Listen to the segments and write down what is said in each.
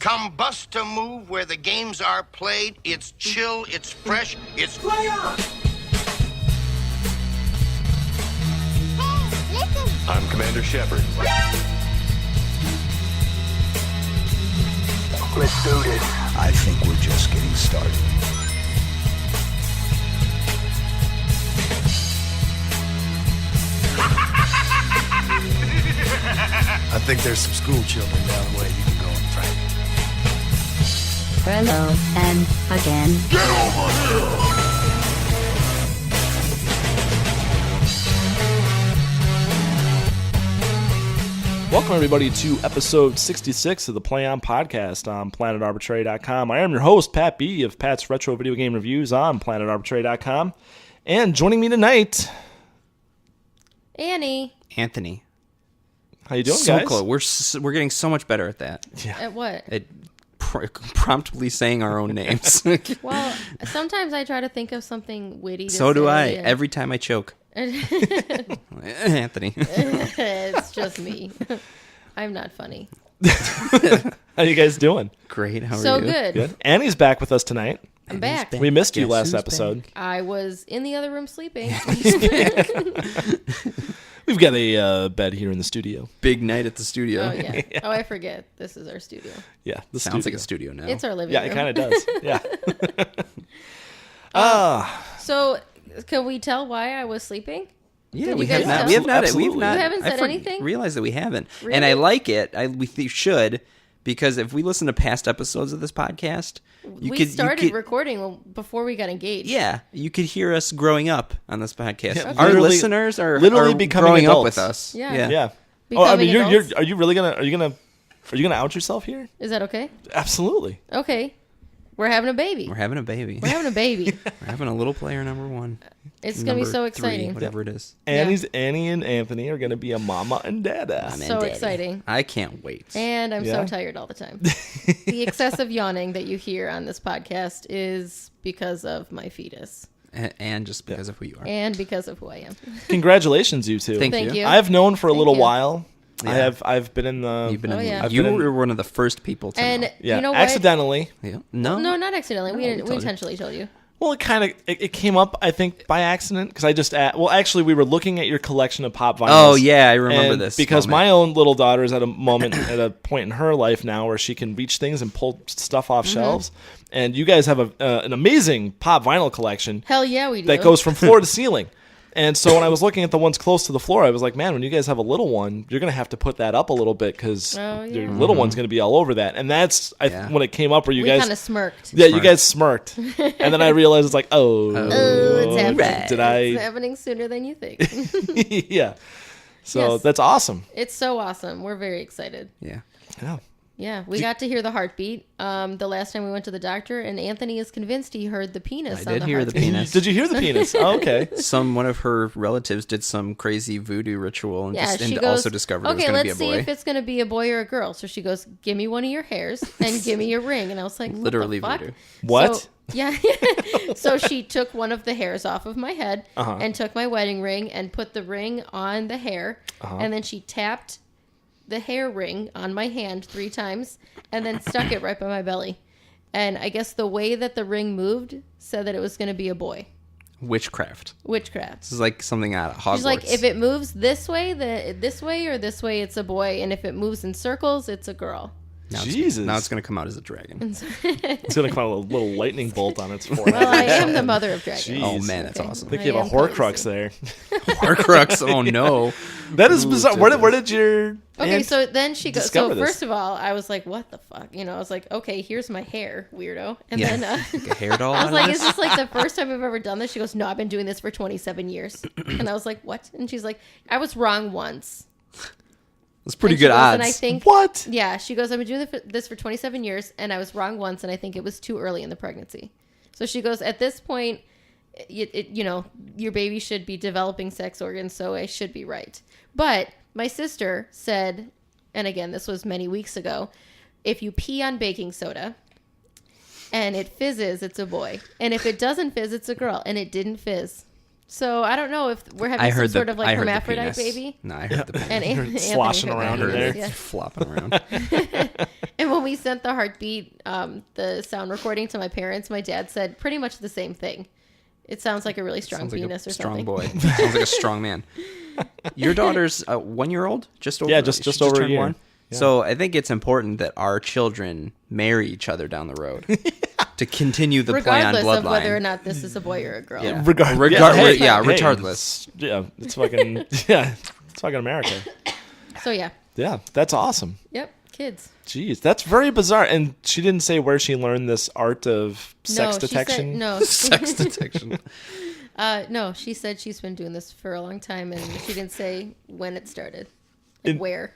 Combust to move where the games are played. It's chill, it's fresh, it's... Play on! Hey, listen! I'm Commander Shepard. Let's do this. I think we're just getting started. I think there's some school children down the way you can go and fight. Hello, and again. Get over here! Welcome, everybody, to episode 66 of the Play On Podcast on PlanetArbitrary.com. I am your host, Pat B. of Pat's Retro Video Game Reviews on PlanetArbitrary.com. And joining me tonight... Anthony. How you doing, so guys? Close. We're getting so much better at that. Yeah. At what? At promptly saying our own names. Well, sometimes I try to think of something witty to so do say, I. and- Every time I choke. Anthony. It's just me. I'm not funny. How you guys doing? Great. How are So you? good. Good. Annie's back with us tonight. I'm back. We missed you Guess last who's episode. I was in the other room sleeping. We've got a bed here in the studio. Big night at the studio. Oh, yeah. Oh, I forget. This is our studio. Yeah, the Sounds studio. like a studio now. It's our living Yeah, room. it kind of does. Yeah. So, can we tell why I was sleeping? Yeah, Can we you have guys not. tell? We have not. Absolutely. We've not. You haven't said anything? Realized that we haven't, Really? and I like it. We should, because if we listen to past episodes of this podcast, We started recording before we got engaged. Yeah, you could hear us growing up on this podcast. Yeah, Our literally- listeners are literally are becoming growing up adults. with us. Yeah. Yeah. Oh, I mean, Becoming adults? are you really gonna? Are you gonna out yourself here? Is that okay? Absolutely. Okay. We're having a baby. We're having a baby. We're having a baby. We're having a little player number one. It's going to be so Number 3, exciting. whatever it is. Annie and Anthony are gonna be a mama and dada. Mama and So daddy. exciting. I can't wait. And I'm Yeah. so tired all the time. The excessive yawning that you hear on this podcast is because of my fetus And just because of who you are. and because of who I am. Congratulations, you two. Thank Thank you. I've known for a Thank little you. while. Yeah. I've been in the. You've been Oh, in, yeah. you I've been in- were one of the first people to And know. Yeah, you know what? accidentally. Yeah. No? No, not accidentally. No, we we didn't. We told you. intentionally told you. Well, it came up, I think, by accident because I just actually we were looking at your collection of pop vinyls. Oh, yeah, I remember and this because moment. my own little daughter is at a point in her life now where she can reach things and pull stuff off shelves, and you guys have an amazing pop vinyl collection Hell yeah, we do. that goes from floor to ceiling. And so when I was looking at the ones close to the floor, I was like, man, when you guys have a little one, you're going to have to put that up a little bit because Oh, yeah. your little one's going to be all over that. And that's Yeah. when it came up where you We guys kind of smirked. yeah, you guys smirked. And then I realized it's like, Oh, it's happening. did I? It's happening sooner than you think. Yeah. So Yes. that's awesome. It's so awesome. We're very excited. Yeah. Yeah. Yeah, we got to hear the heartbeat the last time we went to the doctor, and Anthony is convinced he heard the penis I on did the hear the heartbeat. penis. Did you hear the penis? Oh, okay. One of her relatives did some crazy voodoo ritual and, Yeah, and she goes, also discovered it was okay, going to be let's a see boy. if it's going to be a boy or a girl. So she goes, give me one of your hairs and give me your ring. And I was like, what Literally the fuck? voodoo. What? So, yeah. So she took one of the hairs off of my head and took my wedding ring and put the ring on the hair. And then she tapped the hair ring on my hand 3 times and then stuck it right by my belly. And I guess the way that the ring moved said that it was going to be a boy. Witchcraft. Witchcraft. This is like something out of Hogwarts. She's like, if it moves this way, this way, or this way, it's a boy. And if it moves in circles, it's a girl. Jesus. Now it's going to come out as a dragon. It's going to come out with a little lightning bolt on its forehead. Well, I am the mother of dragons. Jeez. Oh, man, that's Okay. awesome. I think I you have a am Horcrux crazy. there. Horcrux. Oh, no. That is Ooh, bizarre. goodness. Where did your Okay, aunt so then she goes. discover So this? first of all, I was like, "What the fuck?" You know, I was like, "Okay, here's my hair, weirdo." And Yeah. then Like a hair doll I was out like, of "Is this? this like the first time I've ever done this?" She goes, "No, I've been doing this for 27 years." And I was like, "What?" And she's like, "I was wrong once." That's pretty And she good goes, odds. And I think What? Yeah, she goes, "I've been doing this for 27 years, and I was wrong once, and I think it was too early in the pregnancy." So she goes, "At this point, you know, your baby should be developing sex organs, so I should be right." But my sister said, and again, this was many weeks ago, if you pee on baking soda and it fizzes, it's a boy. And if it doesn't fizz, it's a girl. And it didn't fizz. So I don't know if we're I having some heard sort of like I heard the hermaphrodite penis. baby. No, I heard the penis. And Anthony sloshing heard around the in penis, there. yeah. Flopping around. And when we sent the heartbeat, the sound recording to my parents, my dad said pretty much the same thing. It sounds like a really strong Sounds like penis a or strong something. boy. Sounds like a strong man. Your daughter's 1 year old? Just over. Yeah, just she over a turned year. one? Yeah. So I think it's important that our children marry each other down the road to continue the play on Regardless bloodline. of whether or not this is a boy or a girl. Yeah. Hey, regardless. Yeah, it's fucking it's fucking America. So yeah. Yeah, that's awesome. Yep. Kids. Jeez, that's very bizarre. And she didn't say where she learned this art of sex no, detection. She said, no. Sex detection. No, she said she's been doing this for a long time, and she didn't say when it started, like where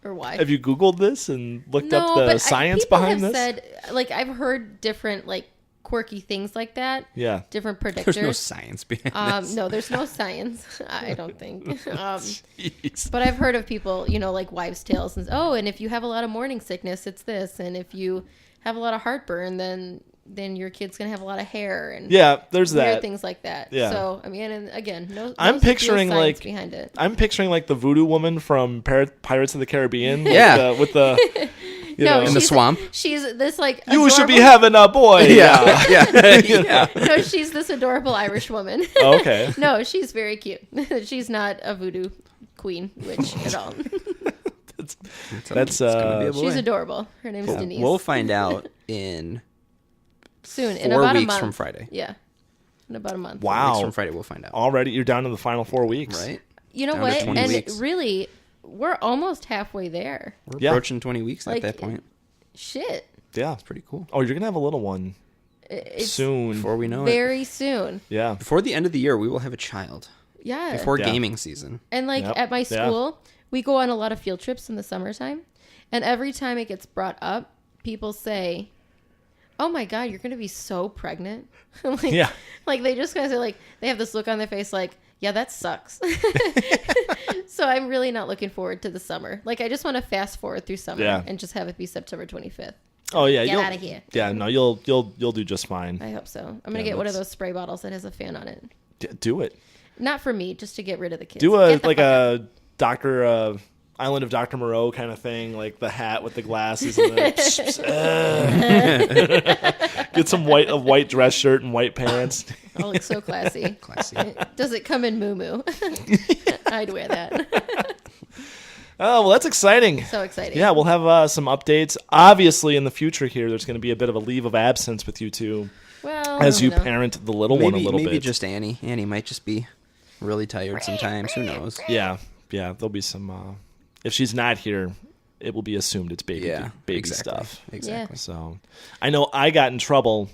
or why. Have you Googled this and looked up but the science people behind have this? Said, like, I've heard different like quirky things like that. Yeah. Different predictors. There's no science behind this. No, there's no science. I don't think. Jeez. But I've heard of people, like wives' tales, and and if you have a lot of morning sickness, it's this, and if you have a lot of heartburn, then your kid's gonna have a lot of hair and Yeah, there's weird that. things like that. Yeah. So I mean, and again, no. I'm picturing science like behind it. I'm picturing like the voodoo woman from Pirates of the Caribbean. Yeah. with the you No, know, In the she's- swamp? She's this like you should be adorable- having a boy. Yeah. yeah. No, she's this adorable Irish woman. Oh, okay. No, she's very cute. She's not a voodoo queen witch at all. That's It's gonna be a boy. She's adorable. Her name's Denise. We'll find out in Soon, in 4 about a weeks month. from Friday. Yeah, in about a month. Wow. Weeks from Friday, we'll find out. Already, you're down to the final 4 weeks. Right? You know Down to what? 20 And weeks. really, we're almost halfway there. We're Yeah. approaching 20 weeks Like, at that point. Shit, Yeah. Pretty cool. Oh, you're gonna have a little one it's soon. Before we know it. very soon. Yeah. Before the end of the year, we will have a child. Yeah. Before Yeah. gaming season. And like Yep. at my Yeah. school, we go on a lot of field trips in the summertime, and every time it gets brought up, people say, "Oh my God, you're gonna be so pregnant." Like, Yeah. Like they just kind of say, like they have this look on their face, like, "Yeah, that sucks." So I'm really not looking forward to the summer. Like I just want to fast forward through summer Yeah. and just have it be September 25th. Oh yeah. Get you'll- outta here. Yeah. No, you'll do just fine. I hope so. I'm gonna Yeah, get one of that's- those spray bottles that has a fan on it. Do it. Not for me, just to get rid of the kids. Do a Get the like fuck out. a Doctor Island of Dr. Moreau kind of thing, like the hat with the glasses and the get some white dress shirt and white pants. Oh, it's so classy. Classy. Does it come in moo? I'd wear that. Oh, well, that's exciting. So exciting. Yeah, we'll have some updates. Obviously, in the future here, there's going to be a bit of a leave of absence with you two Well, as I you don't know. parent the little one a little maybe bit. just Annie. Annie might just be really tired sometimes. Who knows? Yeah, there'll be some. If she's not here, it will be assumed it's baby exactly. stuff. Exactly. So, I know I got in trouble.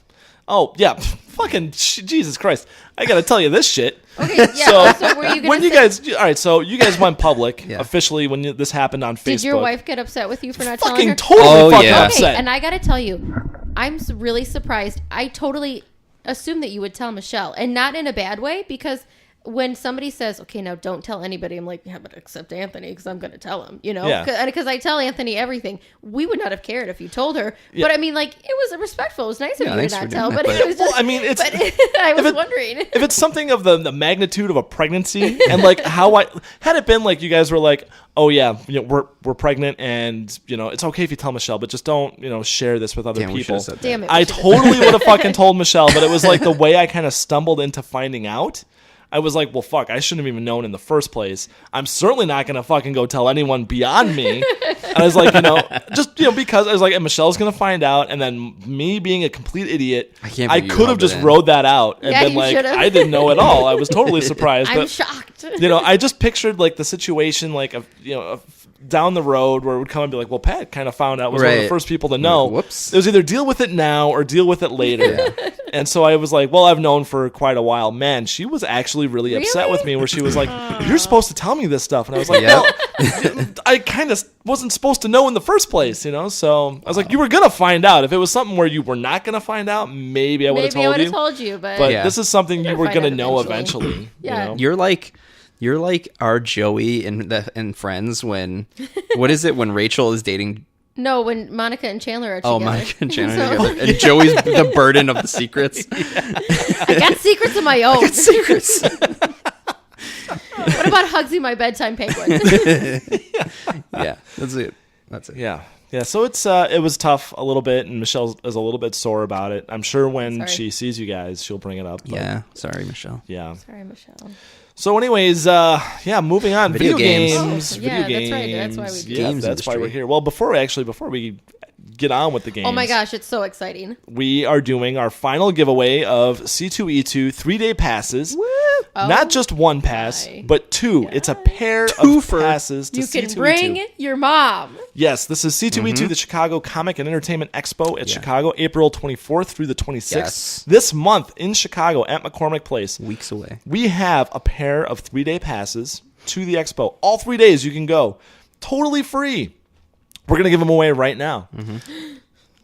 Oh yeah, fucking Jesus Christ! I got to tell you this shit. Okay, yeah. So, were you gonna When you say- guys, all right, so you guys went public Yeah. officially when this happened on Facebook. Did your wife get upset with you for not telling fucking her? totally Oh, fucking yeah. upset? Okay, and I gotta tell you, I'm really surprised. I totally assumed that you would tell Michelle, and not in a bad way, because when somebody says, "Okay, now don't tell anybody," I'm like, "Yeah, but except Anthony, because I'm gonna tell him," Yeah. Because I tell Anthony everything. We would not have cared if you told her, Yeah. but I mean, like, it was respectful. It was nice of Yeah, you to thanks not for tell, doing but that, it was just. Well, I mean, it's But I was it- wondering. if it's something of the magnitude of a pregnancy and like how I had it been like you guys were like, oh yeah, we're pregnant and it's okay if you tell Michelle, but just don't share this with other Damn, we people. should've said that. Damn it! I we should've- totally would have fucking told Michelle, but it was like the way I kind of stumbled into finding out. I was like, well, fuck, I shouldn't have even known in the first place. I'm certainly not going to fucking go tell anyone beyond me. And I was like, because I was like, and Michelle's going to find out. And then me being a complete idiot, I can't I believe you could have held it just in. rode that out and Yeah, been you like, should've. I didn't know at all. I was totally surprised. I'm but, shocked. I just pictured like the situation like down the road where it would come and be like, well, Pat kind of found out, was one of the Right. first people to know. Whoops. It was either deal with it now or deal with it later. And so I was like, well, I've known for quite a while. Man, she was actually really upset Really? with me where she was like, you're supposed to tell me this stuff. And I was like, Yeah. well, I kind of wasn't supposed to know in the first place, So I was like, you were going to find out. If it was something where you were not going to find out, maybe I would have Maybe I told would you. have told you, but But Yeah. this is something you You're were gonna going to find know out eventually. Yeah. You're like our Joey in Friends when what is it when Rachel is dating No, when Monica and Chandler are together. Oh, Monica and Chandler So- together. And Joey's the burden of the secrets. I got secrets of my own. Secrets. What about Hugsy, my bedtime penguin? Yeah, that's it. Yeah. Yeah, so it was tough a little bit, and Michelle is a little bit sore about it. I'm sure when Sorry. she sees you guys, she'll bring it up. But Yeah, sorry, Michelle. Yeah. Sorry, Michelle. So anyways, moving on. Video games. Oh, Video yeah, games. that's right. That's why we do Yeah, Games that's why we're industry. here. Well, before we get on with the games. Oh my gosh, it's so exciting. We are doing our final giveaway of C2E2 3-day passes. Oh Not just one pass, my but two. God. It's a pair of Twofer. passes to You can C2E2. bring your mom. Yes, this is C2E2, the Chicago Comic and Entertainment Expo at Chicago, April 24th through the 26th. Yes. This month in Chicago at McCormick Place. Weeks away. We have a pair of 3-day passes to the expo. All 3 days you can go. Totally free. We're going to give them away right now.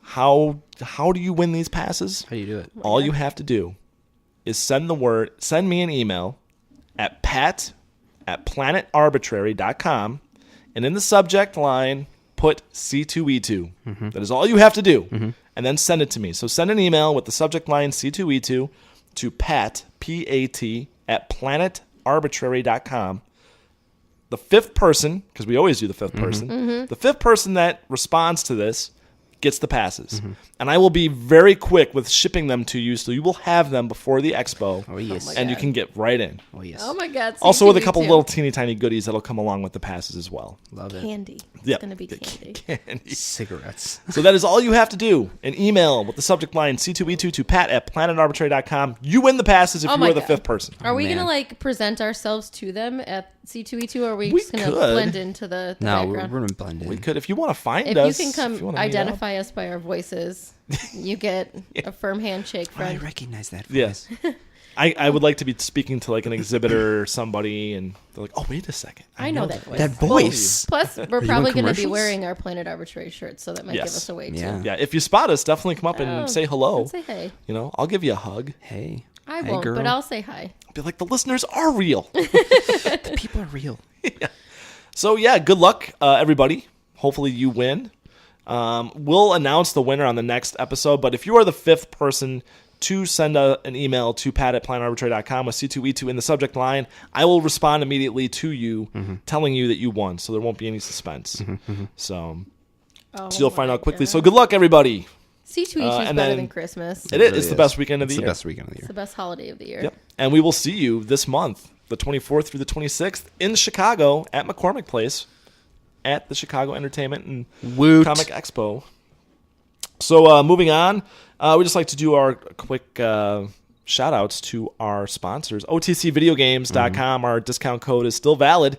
How do you win these passes? How do you do it? All you have to do is send me an email at pat@planetarbitrary.com, and in the subject line put C2E2. That is all you have to do. And then send it to me. So send an email with the subject line C2E2 to pat, P-A-T, at planetarbitrary.com. The fifth person, because we always do the fifth person, the fifth person that responds to this gets the passes. And I will be very quick with shipping them to you, so you will have them before the expo. Oh, yes. my And you God. can get right in. Oh, yes. Oh my God. Also with a C2E2. couple little teeny tiny goodies that'll come along with the passes as well. Love it. candy. Yeah. It's going to be candy. Cigarettes. So that is all you have to do. An email with the subject line C2E2 to pat@planetarbitrary.com. You win the passes if Oh you my are the God. fifth person. Are we Man. going to present ourselves to them at C2E2, or are we We just going to could. blend into the No, background? we're gonna blend in. We could, if you want to find If us. you can come if you wanna meet up. identify us by our voices, you get a firm handshake, Oh, I friend. recognize that voice. Yes. I would like to be speaking to like an exhibitor or somebody, and they're like, "Oh, wait a second, I know that voice. That voice. Plus, we're you in probably going to be commercials? wearing our Planet Arbitrary shirts, so that might Yes. give us away too. Yeah. Yeah, if you spot us, definitely come up and Oh, say hello. and say hey. You know, I'll give you a hug. Hey. I Hey, won't, girl. but I'll say hi. Be like, the listeners are real. The people are real. So yeah, good luck, everybody. Hopefully you win. We'll announce the winner on the next episode. But if you are the fifth person to send an email to pat@planetarbitrary.com with C2E2 in the subject line, I will respond immediately to you, telling you that you won. So there won't be any suspense. So you'll find out quickly. So good luck, everybody. C2E2 is and better then- than Christmas. It is. It's the best weekend of the It's year. the best weekend of the It's the year. best holiday of the year. Yep. And we will see you this month, the 24th through the 26th, in Chicago at McCormick Place at the Chicago Entertainment and Woot. Comic Expo. So moving on, we just like to do our quick shout outs to our sponsors. OTCVideogames.com. Our discount code is still valid.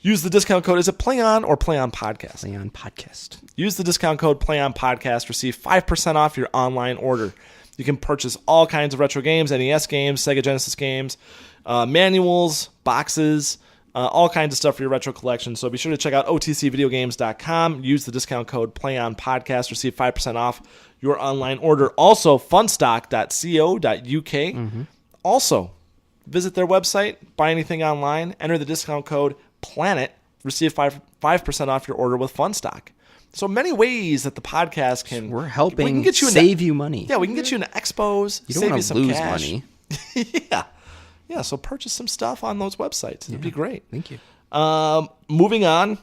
Use the discount code. Is it Play On or Play On Podcast? Play on podcast. Use the discount code PlayOnPodcast. Receive 5% off your online order. You can purchase all kinds of retro games, NES games, Sega Genesis games, manuals, boxes, all kinds of stuff for your retro collection. So be sure to check out OTCVideogames.com. Use the discount code PlayOnPodcast. Receive 5% off your online order. Also, funstock.co.uk. Also, visit their website, buy anything online, enter the discount code PLANET, receive 5% off your order with Funstock. So many ways that the podcast can... We're helping we can get you save you money. Yeah, we can get you into expos, You don't save want you to some lose cash. money. Yeah, so purchase some stuff on those websites. It'd be great. Thank you. Moving on,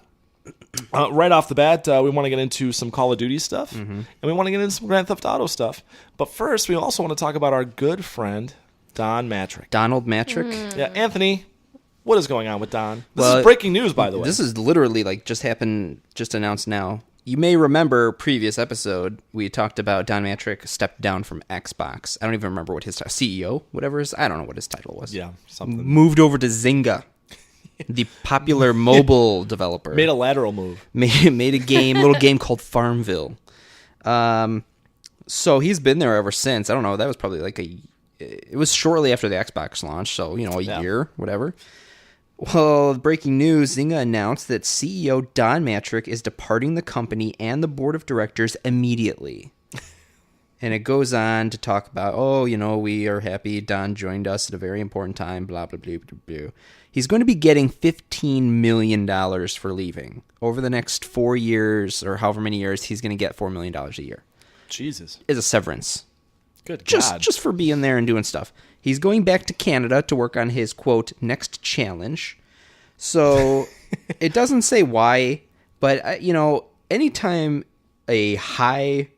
right off the bat, we want to get into some Call of Duty stuff, and we want to get into some Grand Theft Auto stuff. But first, we also want to talk about our good friend, Don Mattrick. Donald Mattrick. Yeah, Anthony, what is going on with Don? This Well, is breaking news, by the way. This is literally like just happened, just announced now. You may remember previous episode we talked about Don Mattrick stepped down from Xbox. I don't even remember what his title, CEO, whatever his, I don't know what his title was. Yeah, something. Moved over to Zynga, the popular mobile developer. Made a lateral move. Made a little game called Farmville. So he's been there ever since. I don't know. That was probably like it was shortly after the Xbox launch. So, you know, a year, whatever. Well, breaking news, Zynga announced that CEO Don Mattrick is departing the company and the board of directors immediately. And it goes on to talk about, oh, we are happy Don joined us at a very important time, blah, blah, blah, blah, blah. He's going to be getting $15 million for leaving. Over the next 4 years, or however many years, he's going to get $4 million a year. Jesus. As a severance. Good God. Just for being there and doing stuff. He's going back to Canada to work on his, quote, next challenge. So it doesn't say why, but, anytime a high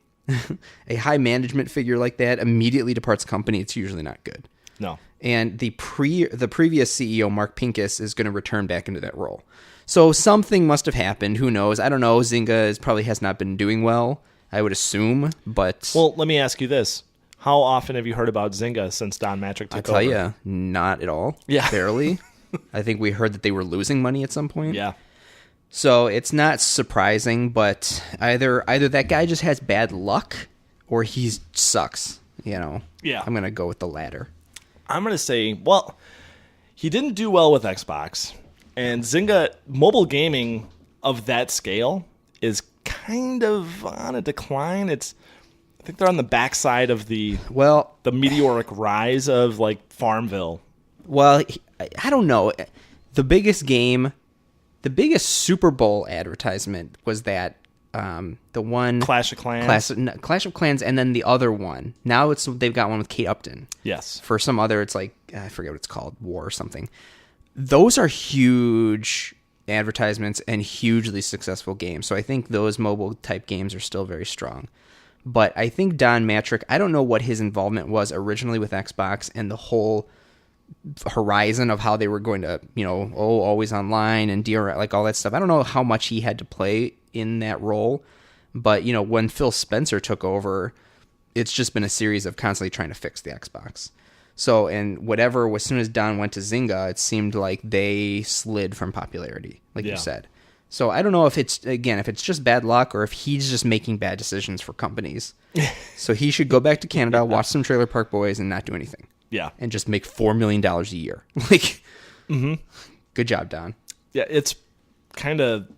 management figure like that immediately departs a company, it's usually not good. No. And the previous CEO, Mark Pincus, is going to return back into that role. So something must have happened. Who knows? I don't know. Zynga probably has not been doing well, I would assume. But well, let me ask you this. How often have you heard about Zynga since Don Mattrick took over? I tell you, not at all. Yeah. Barely. I think we heard that they were losing money at some point. Yeah. So it's not surprising, but either that guy just has bad luck or he sucks, Yeah. I'm going to go with the latter. I'm going to say, well, he didn't do well with Xbox. And Zynga, mobile gaming of that scale is kind of on a decline. I think they're on the backside of the meteoric rise of like Farmville. Well, I don't know. The biggest Super Bowl advertisement was that the one Clash of Clans. Clash of Clans, and then the other one. Now they've got one with Kate Upton. Yes. For some other, it's like I forget what it's called, War or something. Those are huge advertisements and hugely successful games. So I think those mobile type games are still very strong. But I think Don Mattrick, I don't know what his involvement was originally with Xbox and the whole horizon of how they were going to, always online and DRM, like all that stuff. I don't know how much he had to play in that role. But, when Phil Spencer took over, it's just been a series of constantly trying to fix the Xbox. So, and whatever, as soon as Don went to Zynga, it seemed like they slid from popularity, like you said. So I don't know if it's just bad luck or if he's just making bad decisions for companies. So he should go back to Canada, watch some Trailer Park Boys, and not do anything. Yeah. And just make $4 million a year. Good job, Don. Yeah, it's kind of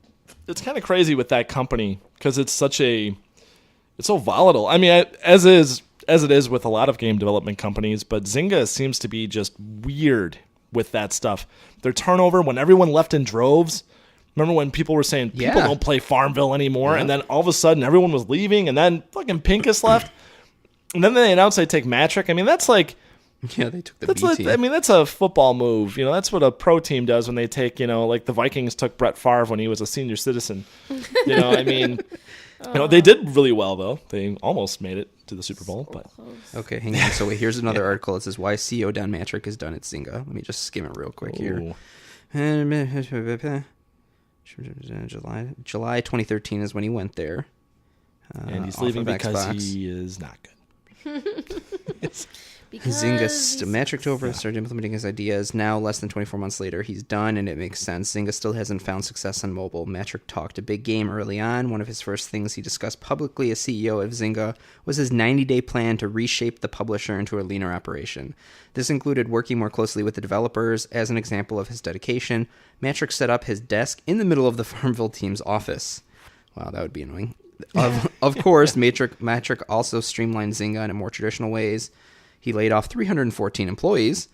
crazy with that company because it's so volatile. I mean, as it is with a lot of game development companies, but Zynga seems to be just weird with that stuff. Their turnover, when everyone left in droves. Remember when people were saying people don't play Farmville anymore, and then all of a sudden everyone was leaving, and then fucking Pincus left, and then they announced they take Mattrick. I mean, that's like, they took the B team. I mean, that's a football move. That's what a pro team does when they take, like the Vikings took Brett Favre when he was a senior citizen. I mean, they did really well though. They almost made it to the Super Bowl, but okay, hang on. So here's another article. It says why CEO Don Mattrick is done at Zynga. Let me just skim it real quick here. July 2013 is when he went there. And he's leaving because he is not good. Zynga Mattrick took over and started implementing his ideas. Now, less than 24 months later, he's done, and it makes sense. Zynga still hasn't found success on mobile. Mattrick talked a big game early on. One of his first things he discussed publicly as CEO of Zynga was his 90-day plan to reshape the publisher into a leaner operation. This included working more closely with the developers. As an example of his dedication, Mattrick set up his desk in the middle of the Farmville team's office. Wow, that would be annoying. Of course, Mattrick also streamlined Zynga in more traditional ways. He laid off 314 employees.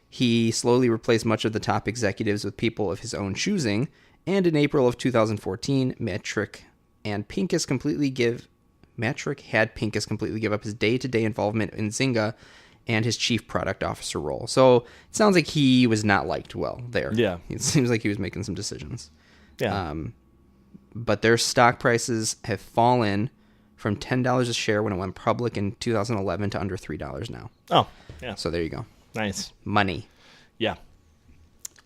He slowly replaced much of the top executives with people of his own choosing. And in April of 2014, Mattrick had Pincus completely give up his day-to-day involvement in Zynga and his chief product officer role. So it sounds like he was not liked well there. Yeah. It seems like he was making some decisions. Yeah. But their stock prices have fallen from $10 a share when it went public in 2011 to under $3 now. Oh, yeah. So there you go. Nice. Money. Yeah.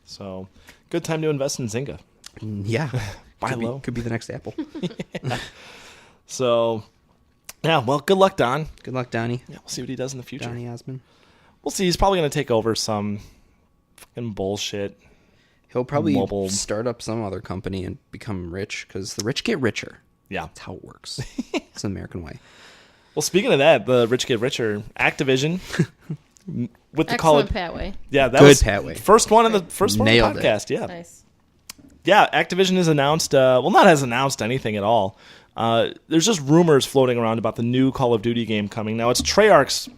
So good time to invest in Zynga. Yeah. Buy low. Could be the next Apple. Yeah. So, yeah, well, good luck, Don. Good luck, Donnie. Yeah, we'll see what he does in the future. Donnie Osmond. We'll see. He's probably going to take over some fucking bullshit. He'll probably start up some other company and become rich because the rich get richer. Yeah. That's how it works. It's an American way. Well, speaking of that, the rich get richer, Activision with the Excellent Patway. Yeah, that Good was Patway. First one of the podcast. Yeah. Nice. Yeah, Activision has announced, not has announced anything at all. There's just rumors floating around about the new Call of Duty game coming. Now, it's Treyarch's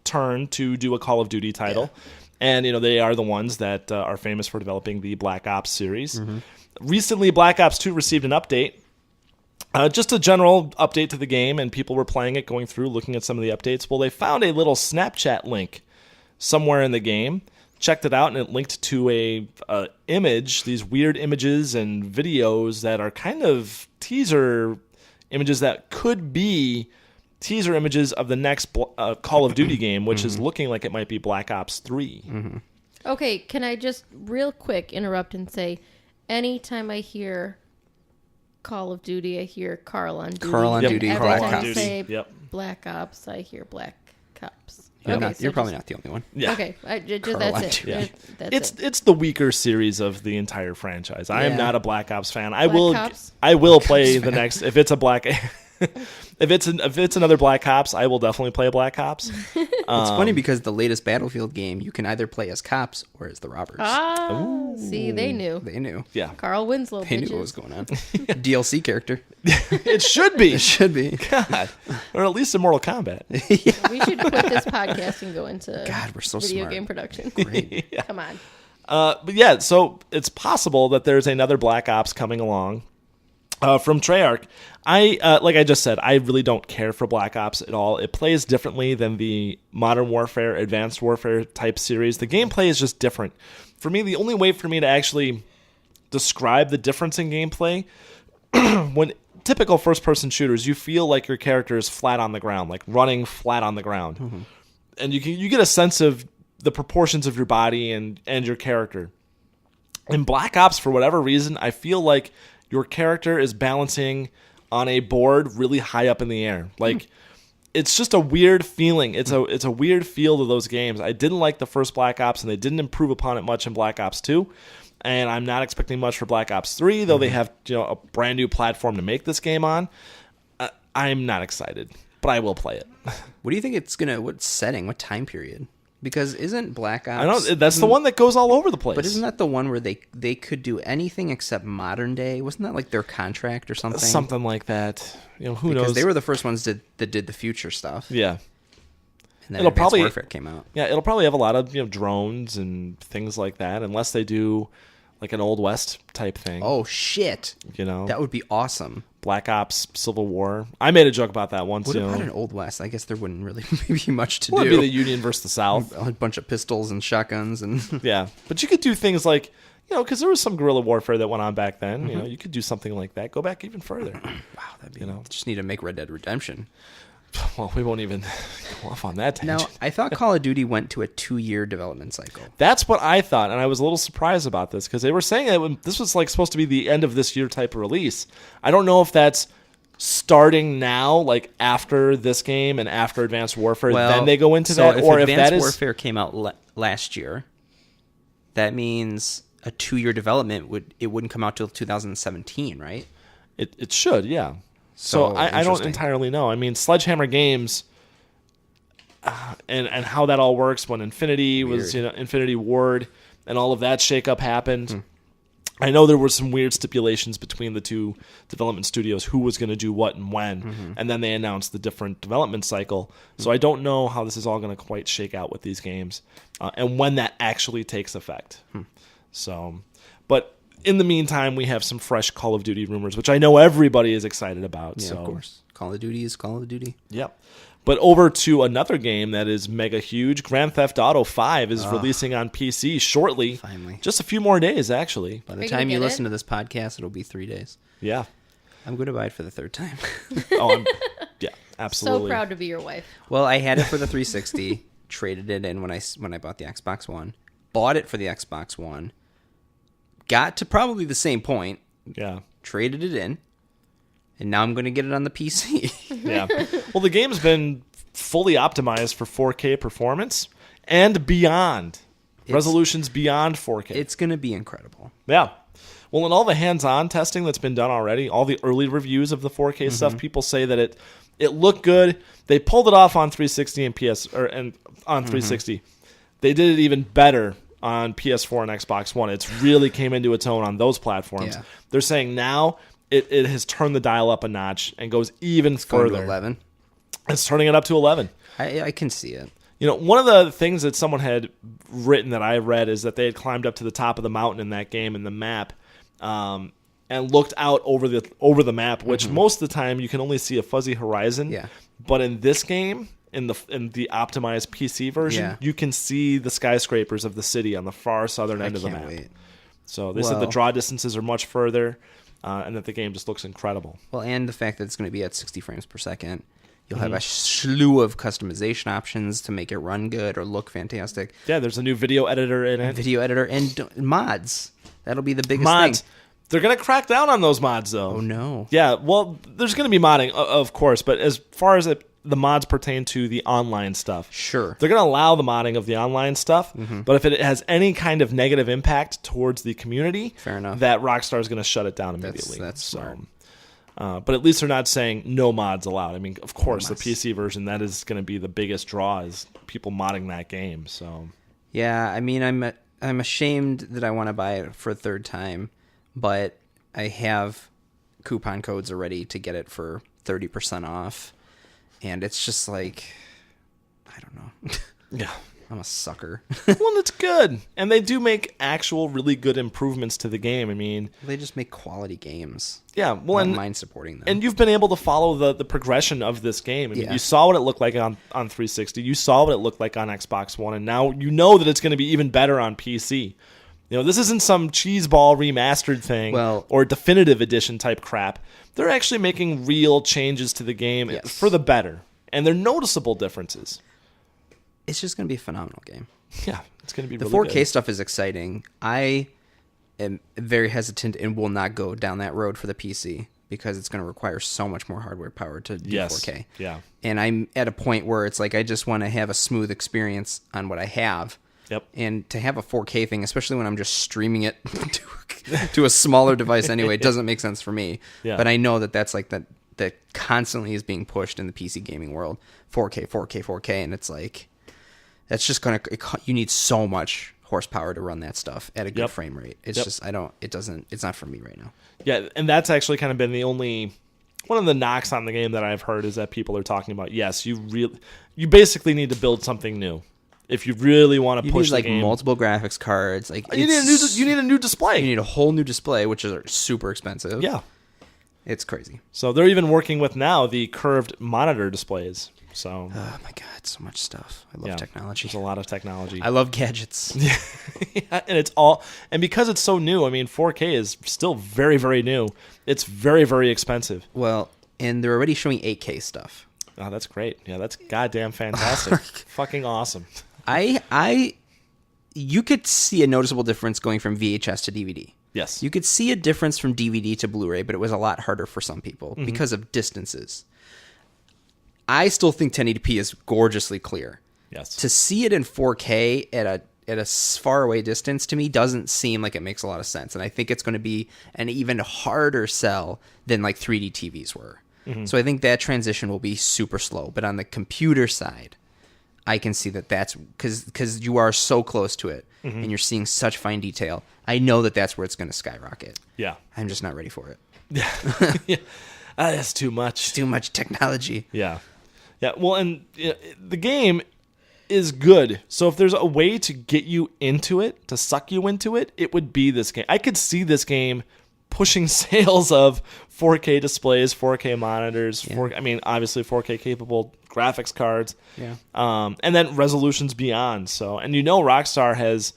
turn to do a Call of Duty title. Yeah. And, they are the ones that are famous for developing the Black Ops series. Mm-hmm. Recently, Black Ops 2 received an update. Just a general update to the game, and people were playing it, going through, looking at some of the updates. Well, they found a little Snapchat link somewhere in the game, checked it out, and it linked to a image, these weird images and videos that are kind of teaser images that could be teaser images of the next Call of Duty game, which is looking like it might be Black Ops 3. Mm-hmm. Okay, can I just real quick interrupt and say, anytime I hear Call of Duty, I hear Carl on Duty. Carl on Duty, Every Black time Ops. I say Black Ops, I hear Black Ops. You're probably not the only one. Yeah. Okay, that's it. Yeah. That's it. It's the weaker series of the entire franchise. I am not a Black Ops fan. I Ops? will play the next if it's a Black if it's another Black Ops, I will definitely play Black Ops. It's funny because the latest Battlefield game, you can either play as cops or as the robbers. See, they knew. They knew. Yeah. Carl Winslow. They knew what was going on. DLC character. It should be. It should be. God. Or at least in Mortal Kombat. We should quit this podcast and go into we're so video smart. game production. Great. Yeah. Come on. But yeah, so it's possible that there's another Black Ops coming along. From Treyarch. Like I just said, I really don't care for Black Ops at all. It plays differently than the Modern Warfare, Advanced Warfare type series. The gameplay is just different. For me, the only way for me to actually describe the difference in gameplay, when typical first-person shooters, you feel like your character is flat on the ground, like running flat on the ground. Mm-hmm. And you get a sense of the proportions of your body and your character. In Black Ops, for whatever reason, I feel like your character is balancing on a board really high up in the air. Like, it's just a weird feeling. It's a weird feel to those games. I didn't like the first Black Ops, and they didn't improve upon it much in Black Ops 2. And I'm not expecting much for Black Ops 3, though they have a brand new platform to make this game on. I'm not excited, but I will play it. What do you think it's what setting, what time period? Because isn't Black Ops... I know, that's the one that goes all over the place. But isn't that the one where they could do anything except modern day? Wasn't that like their contract or something? Something like that. Who knows? Because they were the first ones that did the future stuff. Yeah. And then Advanced Warfare came out. Yeah, it'll probably have a lot of drones and things like that, unless they do like an Old West type thing. Oh, shit. That would be awesome. Black Ops, Civil War. I made a joke about that once. What about an Old West? I guess there wouldn't really be much to do. It'd be the Union versus the South. A bunch of pistols and shotguns. And yeah, but you could do things like, because there was some guerrilla warfare that went on back then. Mm-hmm. You could do something like that. Go back even further. Wow, that'd be... Just need to make Red Dead Redemption. Well, we won't even go off on that tangent. Now, I thought Call of Duty went to a 2-year development cycle. That's what I thought, and I was a little surprised about this because they were saying that this was supposed to be the end of this year type of release. I don't know if that's starting now, like after this game and after Advanced Warfare, then they go into that, or if Advanced Warfare came out last year, that means a 2-year development wouldn't come out till 2017, right? It should, yeah. So I don't entirely know. I mean, Sledgehammer Games and how that all works when Infinity was, Infinity Ward and all of that shakeup happened. I know there were some weird stipulations between the two development studios, who was going to do what and when, and then they announced the different development cycle. So I don't know how this is all going to quite shake out with these games and when that actually takes effect. So, but in the meantime, we have some fresh Call of Duty rumors, which I know everybody is excited about. Yeah, of course. Call of Duty is Call of Duty. Yep. But over to another game that is mega huge. Grand Theft Auto 5 is releasing on PC shortly. Finally. Just a few more days, actually. By the time you listen to this podcast, it'll be 3 days. Yeah. I'm going to buy it for the 3rd time. Yeah, absolutely. So proud to be your wife. Well, I had it for the 360, traded it in when I bought the Xbox One, bought it for the Xbox One, got to probably the same point, traded it in, and now I'm going to get it on the PC. Yeah. Well, the game's been fully optimized for 4K performance and beyond. Resolutions beyond 4K. It's going to be incredible. Yeah. Well, in all the hands-on testing that's been done already, all the early reviews of the 4K stuff, people say that it looked good. They pulled it off on 360 and on 360. They did it even better on PS4 and Xbox One. It's really came into its own on those platforms. Yeah. They're saying now it has turned the dial up a notch and goes even Going further. to 11. It's turning it up to 11. I can see it. You know, one of the things that someone had written that I read is that they had climbed up to the top of the mountain in that game in the map, and looked out over the map, which most of the time you can only see a fuzzy horizon. Yeah. But in this game, in the optimized PC version, you can see the skyscrapers of the city on the far southern end of the map. Wait. So they said the draw distances are much further, and that the game just looks incredible. Well, and the fact that it's going to be at 60 frames per second. You'll have a slew of customization options to make it run good or look fantastic. Yeah, there's a new video editor in it. Video editor and mods. That'll be the biggest Mods. thing. They're going to crack down on those mods, though. Oh, no. Yeah, well, there's going to be modding, of course, but as far as the mods pertain to the online stuff, Sure. they're going to allow the modding of the online stuff, but if it has any kind of negative impact towards the community, Fair enough. that Rockstar is going to shut it down immediately. That's smart. But at least they're not saying no mods allowed. I mean, of course, the PC version, that is going to be the biggest draw, is people modding that game. So Yeah, I mean, I'm ashamed that I want to buy it for a third time, but I have coupon codes already to get it for 30% off, and it's just like, I don't know. yeah. I'm a sucker. Well, it's good. And they do make actual really good improvements to the game. I mean, They just make quality games. yeah, well, I don't and mind supporting them. And you've been able to follow the progression of this game. I mean, Yeah. you saw what it looked like on 360. You saw what it looked like on Xbox One. And now you know that it's going to be even better on PC. You know, this isn't some cheeseball remastered thing or definitive edition type crap. They're actually making real changes to the game for the better. And they're noticeable differences. It's just going to be a phenomenal game. Yeah, it's going to be The really 4K good. stuff is exciting. I am very hesitant and will not go down that road for the PC because it's going to require so much more hardware power to do 4K. Yeah. And I'm at a point where it's like I just want to have a smooth experience on what I have. Yep. And to have a 4K thing, especially when I'm just streaming it to a smaller device anyway, it doesn't make sense for me. Yeah. But I know that that's like that constantly is being pushed in the PC gaming world. 4K, 4K, 4K, and it's like that's just you need so much horsepower to run that stuff at a good frame rate. It's just it's not for me right now. Yeah, and that's actually kind of been the only one of the knocks on the game that I've heard is that people are talking about, yes, you basically need to build something new. If you really want to push need, like, the game. multiple graphics cards, like You need a new display. You need a whole new display, which is super expensive. Yeah. It's crazy. So they're even working with now the curved monitor displays. So Oh my god, so much stuff. I love technology. There's a lot of technology. I love gadgets. And because it's so new, I mean 4K is still very, very new. It's very, very expensive. Well, and they're already showing 8K stuff. Oh, that's great. Yeah, that's goddamn fantastic. Fucking awesome. You could see a noticeable difference going from VHS to DVD. Yes. You could see a difference from DVD to Blu-ray, but it was a lot harder for some people because of distances. I still think 1080p is gorgeously clear. Yes. To see it in 4K at a far away distance, to me, doesn't seem like it makes a lot of sense. And I think it's going to be an even harder sell than like 3D TVs were. So I think that transition will be super slow. But on the computer side, I can see that's because you are so close to it and you're seeing such fine detail. I know that's where it's going to skyrocket. Yeah. I'm just not ready for it. Yeah. That's too much. It's too much technology. Yeah. Yeah. Well, and the game is good. So if there's a way to get you into it, to suck you into it, it would be this game. I could see this game pushing sales of 4K displays, 4K monitors, obviously 4K capable graphics cards. Yeah. And then resolutions beyond. So, and Rockstar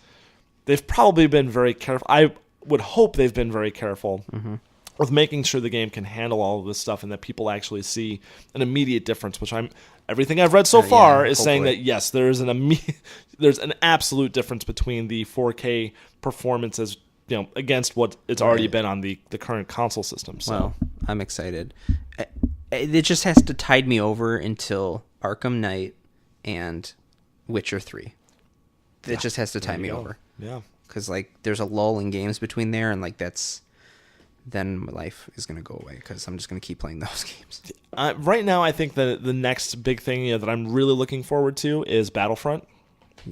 they've probably been very careful. I would hope they've been very careful with making sure the game can handle all of this stuff and that people actually see an immediate difference, which everything I've read so far is saying that yes, there's an absolute difference between the 4K performances, against what it's already been on the current console system. So Well, I'm excited. It just has to tide me over until Arkham Knight and Witcher 3. It just has to tide me over. Yeah. Because there's a lull in games between there, and then my life is going to go away because I'm just going to keep playing those games. Right now, I think that the next big thing that I'm really looking forward to is Battlefront.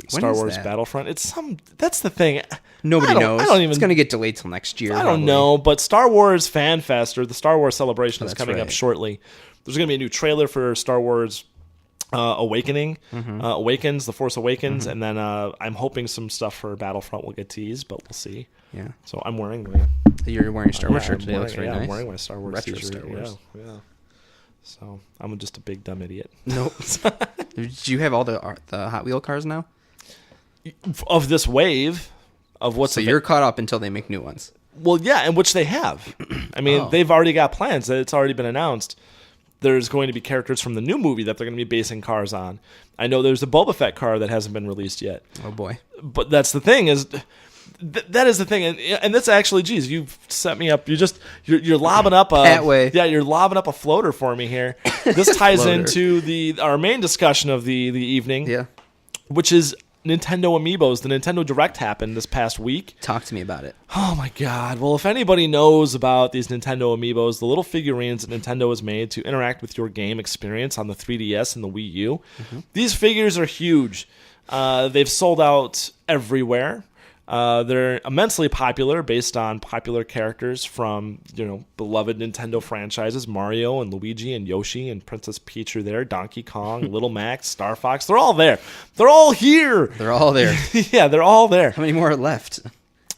Star is Wars that? Battlefront. That's the thing. Nobody knows. I don't even. It's going to get delayed till next year. I don't probably. know, but Star Wars Fan Fest or the Star Wars Celebration is that's coming up right. shortly. There's going to be a new trailer for Star Wars Awakening, Awakens, The Force Awakens, and then I'm hoping some stuff for Battlefront will get teased, but we'll see. Yeah. So I'm wearing my You're wearing a Star Wars shirt today. I'm Looks very nice. I'm wearing my Star Wars Retro t-shirt. Star Wars. Yeah. So I'm just a big dumb idiot. Nope. Do you have all the Hot Wheel cars now? Of this wave of what's So you're caught up until they make new ones. well, yeah, and which they have. I mean, they've already got plans. It's already been announced. There's going to be characters from the new movie that they're going to be basing cars on. I know there's a Boba Fett car that hasn't been released yet. Oh boy. But that's the thing is, that is the thing, and that's actually, geez, you've set me up. You're lobbing up a That way. Yeah, you're lobbing up a floater for me here. This ties Floater. into our main discussion of the evening, Yeah. which is Nintendo Amiibos. The Nintendo Direct happened this past week. Talk to me about it. Oh my god. Well, if anybody knows about these Nintendo Amiibos, the little figurines that Nintendo has made to interact with your game experience on the 3DS and the Wii U, these figures are huge. They've sold out everywhere. They're immensely popular based on popular characters from, beloved Nintendo franchises. Mario and Luigi and Yoshi and Princess Peach are there. Donkey Kong, Little Max, Star Fox. They're all there. They're all here. They're all there. Yeah, they're all there. How many more are left?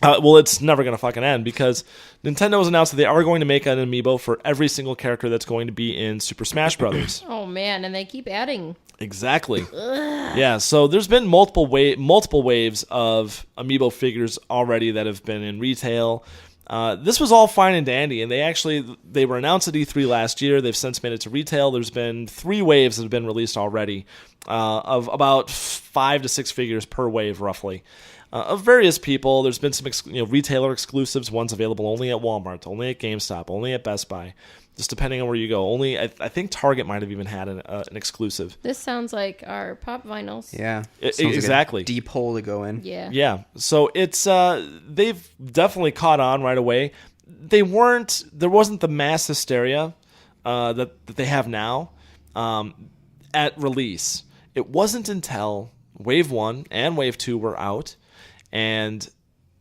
Well, it's never going to fucking end because Nintendo has announced that they are going to make an Amiibo for every single character that's going to be in Super Smash Brothers. Oh man, and they keep adding. Exactly. Yeah, so there's been multiple waves of Amiibo figures already that have been in retail. This was all fine and dandy, and they were announced at E3 last year. They've since made it to retail. There's been 3 waves that have been released already of about 5 to 6 figures per wave, roughly. Of various people. There's been some retailer exclusives, ones available only at Walmart, only at GameStop, only at Best Buy, just depending on where you go. Only I think Target might have even had an exclusive. This sounds like our pop vinyls. Yeah. Sounds Like like a deep hole to go in. Yeah. Yeah, so it's they've definitely caught on right away. There wasn't the mass hysteria that they have now at release. It wasn't until Wave 1 and Wave 2 were out, and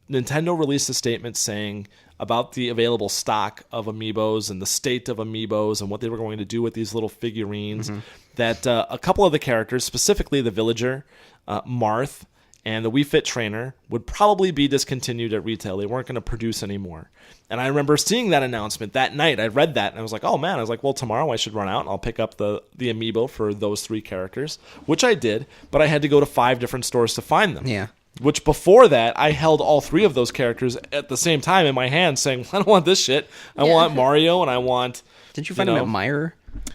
Nintendo released a statement saying about the available stock of Amiibos and the state of Amiibos and what they were going to do with these little figurines, that a couple of the characters, specifically the Villager, Marth, and the Wii Fit Trainer, would probably be discontinued at retail. They weren't going to produce anymore. And I remember seeing that announcement that night. I read that, and I was like, oh man. I was like, well, tomorrow I should run out and I'll pick up the Amiibo for those 3 characters, which I did, but I had to go to 5 different stores to find them. Yeah. Which before that, I held all 3 of those characters at the same time in my hand saying, I don't want this shit. I want Mario and I want... Didn't you find him at Meijer?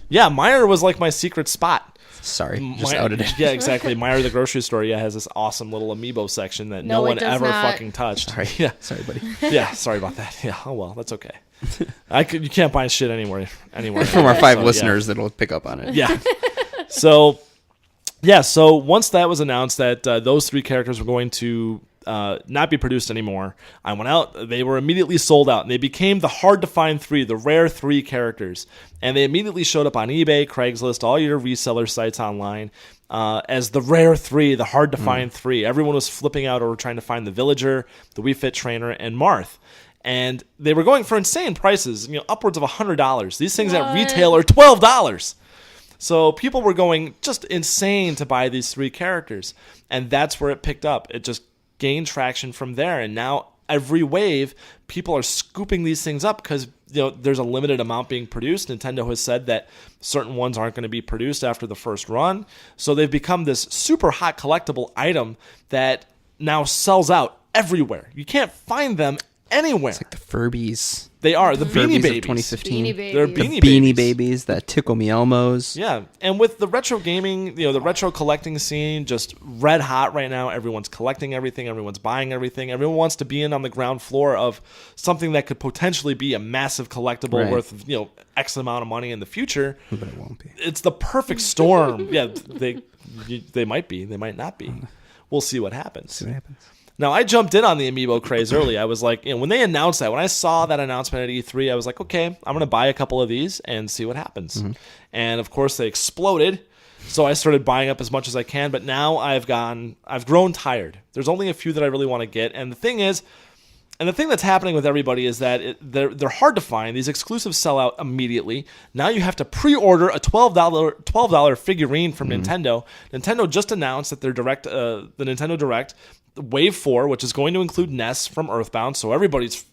Yeah, Meijer was like my secret spot. Sorry, just outed it. Yeah, exactly. Meijer, the grocery store, has this awesome little Amiibo section that no No, it one does ever not. fucking touched. Sorry. Yeah. Sorry, buddy. Yeah, sorry about that. Yeah, oh well, that's okay. You can't buy shit anywhere. From our 5 So, listeners that'll pick up on it. Yeah. So once that was announced that those 3 characters were going to not be produced anymore, I went out. They were immediately sold out, and they became the hard-to-find 3, the rare 3 characters. And they immediately showed up on eBay, Craigslist, all your reseller sites online as the rare 3, the hard-to-find 3. Everyone was flipping out over trying to find the Villager, the Wii Fit Trainer, and Marth. And they were going for insane prices, upwards of $100. These things at retail are $12. So people were going just insane to buy these 3 characters. And that's where it picked up. It just gained traction from there. And now every wave, people are scooping these things up because there's a limited amount being produced. Nintendo has said that certain ones aren't going to be produced after the first run. So they've become this super hot collectible item that now sells out everywhere. You can't find them anywhere. It's like the Furbies. They are the Beanie Furbies Babies. of 2015. Beanie Babies. They're The Beanie Beanie Babies. Babies, that Tickle Me Elmos. Yeah, and with the retro gaming, the retro collecting scene just red hot right now. Everyone's collecting everything. Everyone's buying everything. Everyone wants to be in on the ground floor of something that could potentially be a massive collectible Right. worth of, X amount of money in the future. But it won't be. It's the perfect storm. Yeah, they might be. They might not be. We'll see what happens. See what happens. Now, I jumped in on the Amiibo craze early. I was like, when they announced that, when I saw that announcement at E3, I was like, okay, I'm going to buy a couple of these and see what happens. And, of course, they exploded. So I started buying up as much as I can, but now I've grown tired. There's only a few that I really want to get, and the thing that's happening with everybody is that they're hard to find. These exclusives sell out immediately. Now you have to pre-order a $12 figurine from Nintendo. Nintendo just announced that their the Nintendo Direct, Wave 4, which is going to include Ness from Earthbound, so everybody's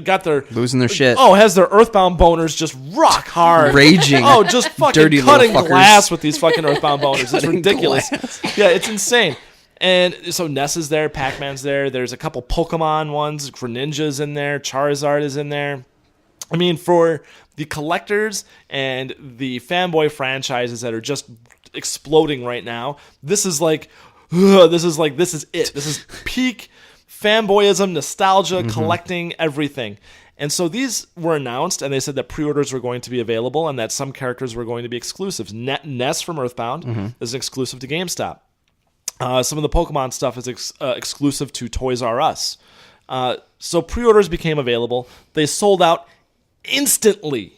got their... losing their shit. Oh, has their Earthbound boners just rock hard. Raging. Oh, just fucking Dirty cutting little fuckers. glass with these fucking Earthbound boners. It's ridiculous. glass. Yeah, it's insane. And so Ness is there, Pac-Man's there. There's a couple Pokemon ones. Greninja's in there. Charizard is in there. I mean, for the collectors and the fanboy franchises that are just exploding right now, this is it. This is peak fanboyism, nostalgia, collecting everything. And so these were announced, and they said that pre-orders were going to be available and that some characters were going to be exclusives. Ness from Earthbound is exclusive to GameStop. Some of the Pokemon stuff is exclusive to Toys R Us. So pre-orders became available. They sold out instantly.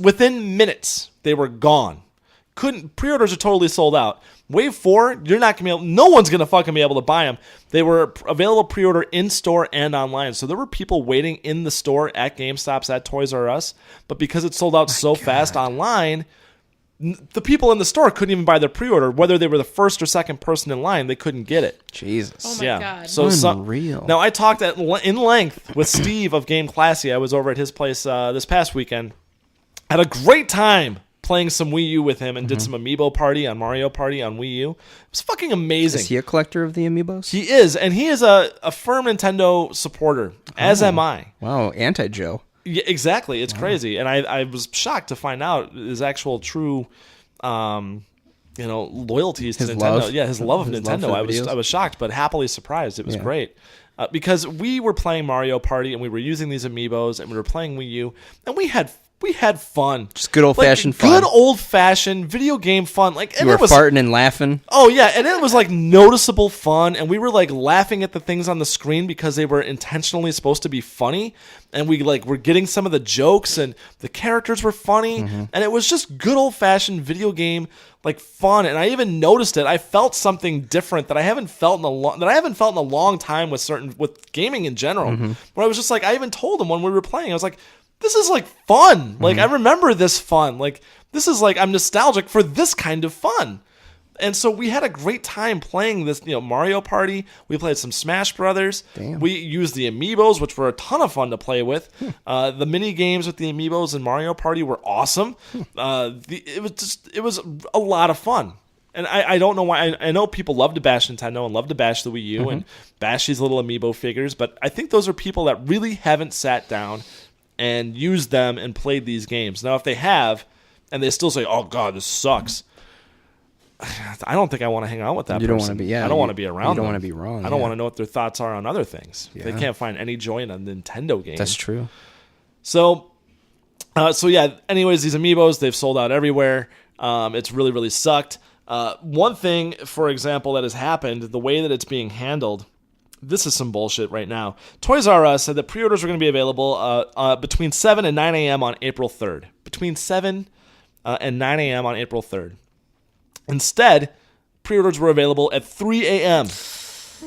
Within minutes, they were gone. Pre-orders are totally sold out. Wave 4, you're not going to be able... No one's going to fucking be able to buy them. They were available pre-order in-store and online. So there were people waiting in the store at GameStops, at Toys R Us. But because it sold out fast online... The people in the store couldn't even buy their pre-order. Whether they were the first or second person in line, they couldn't get it. Jesus. Oh my God. So Unreal. now I talked in length with Steve of Game Classy. I was over at his place this past weekend. Had a great time playing some Wii U with him and did some Amiibo party on Mario Party on Wii U. It was fucking amazing. Is he a collector of the Amiibos? He is, and he is a firm Nintendo supporter, as am I. Wow, anti-Joe. Yeah, exactly. It's crazy. And I was shocked to find out his actual true loyalties to His Nintendo. love. Yeah, his love of His love Nintendo. for the videos. I was shocked, but happily surprised. It was Yeah. great. Because we were playing Mario Party and we were using these Amiibos and we were playing Wii U and we had fun. Just good old-fashioned fun. Good old-fashioned video game fun. You were farting and laughing. Oh, yeah, and it was, noticeable fun, and we were, laughing at the things on the screen because they were intentionally supposed to be funny, and we, were getting some of the jokes, and the characters were funny, and it was just good old-fashioned video game, fun, and I even noticed it. I felt something different that I haven't felt in a long time with gaming in general, where I was just I even told him when we were playing, I was like, this is fun. I remember this fun. This is I'm nostalgic for this kind of fun. And so we had a great time playing this, Mario Party. We played some Smash Brothers. Damn. We used the Amiibos, which were a ton of fun to play with. The mini games with the Amiibos and Mario Party were awesome. It was a lot of fun. And I don't know why. I know people love to bash Nintendo and love to bash the Wii U and bash these little Amiibo figures, but I think those are people that really haven't sat down and used them and played these games. Now, if they have, and they still say, "Oh God, this sucks," I don't think I want to hang out with that person. You don't want to be. Yeah, I don't want to be around. You don't them. want to be wrong. I don't want to know what their thoughts are on other things. Yeah. They can't find any joy in a Nintendo game. That's true. So yeah. Anyways, these Amiibos, they've sold out everywhere. It's really, really sucked. One thing, for example, that has happened, the way that it's being handled. This is some bullshit right now. Toys R Us said that pre-orders were going to be available between 7 and 9 a.m. on April 3rd. Between 7 and 9 a.m. on April 3rd. Instead, pre-orders were available at 3 a.m.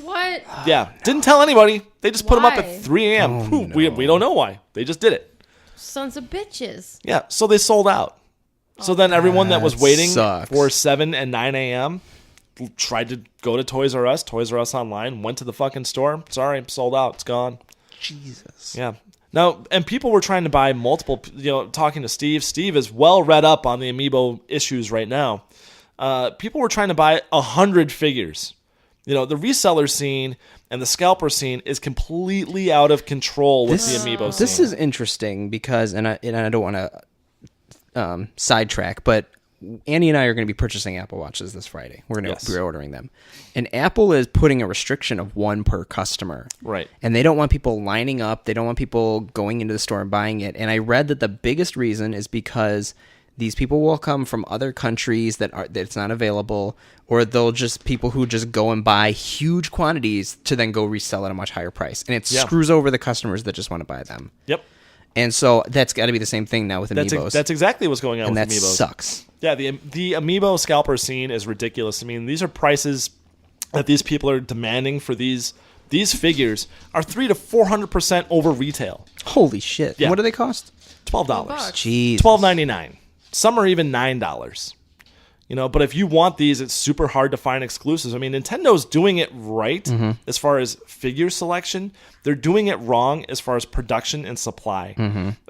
What? Yeah, didn't tell anybody. They just put them up Why? at 3 a.m. Oh, We don't know why. They just did it. Sons of bitches. Yeah, so they sold out. So then everyone that was That waiting sucks. for 7 and 9 a.m. tried to go to Toys R Us online, went to the fucking store. Sorry, sold out. It's gone. Jesus. Yeah. Now, and people were trying to buy multiple, talking to Steve. Steve is well read up on the Amiibo issues right now. People were trying to buy 100 figures. The reseller scene and the scalper scene is completely out of control with the Amiibo scene. This is interesting because, and I don't want to sidetrack, but Annie and I are going to be purchasing Apple Watches this Friday. We're going to be ordering them. And Apple is putting a restriction of one per customer. Right. And they don't want people lining up. They don't want people going into the store and buying it. And I read that the biggest reason is because these people will come from other countries that it's not available, or they'll just people who just go and buy huge quantities to then go resell at a much higher price. And it screws over the customers that just want to buy them. Yep. And so that's got to be the same thing now with Amiibos. That's exactly what's going on and with that Amiibos. sucks. Yeah, the Amiibo scalper scene is ridiculous. I mean, these are prices that these people are demanding for these figures are 300 to 400% over retail. Holy shit! Yeah. What do they cost? $12. Jeez. $12.99. Some are even $9. But if you want these, it's super hard to find exclusives. I mean, Nintendo's doing it right as far as figure selection. They're doing it wrong as far as production and supply.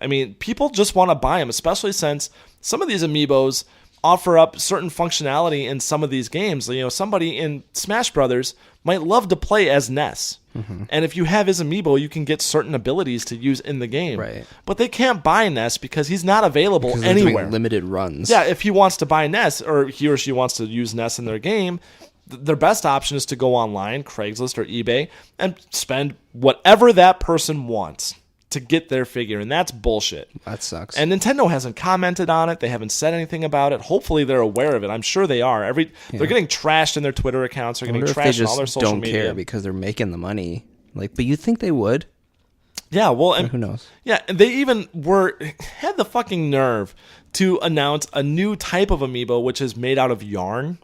I mean, people just want to buy them, especially since some of these Amiibos offer up certain functionality in some of these games. Somebody in Smash Brothers might love to play as Ness. And if you have his Amiibo, you can get certain abilities to use in the game. Right. But they can't buy Ness because he's not available Because they're anywhere. doing limited runs. Yeah, if he wants to buy Ness, or he or she wants to use Ness in their game, their best option is to go online, Craigslist or eBay, and spend whatever that person wants to get their figure, and that's bullshit. That sucks. And Nintendo hasn't commented on it. They haven't said anything about it. Hopefully they're aware of it. I'm sure they are. They're getting trashed in their Twitter accounts. They're getting trashed in all their social don't media. care because they're making the money. But you think they would? Yeah, well, and who knows? Yeah, and they even had the fucking nerve to announce a new type of Amiibo, which is made out of yarn.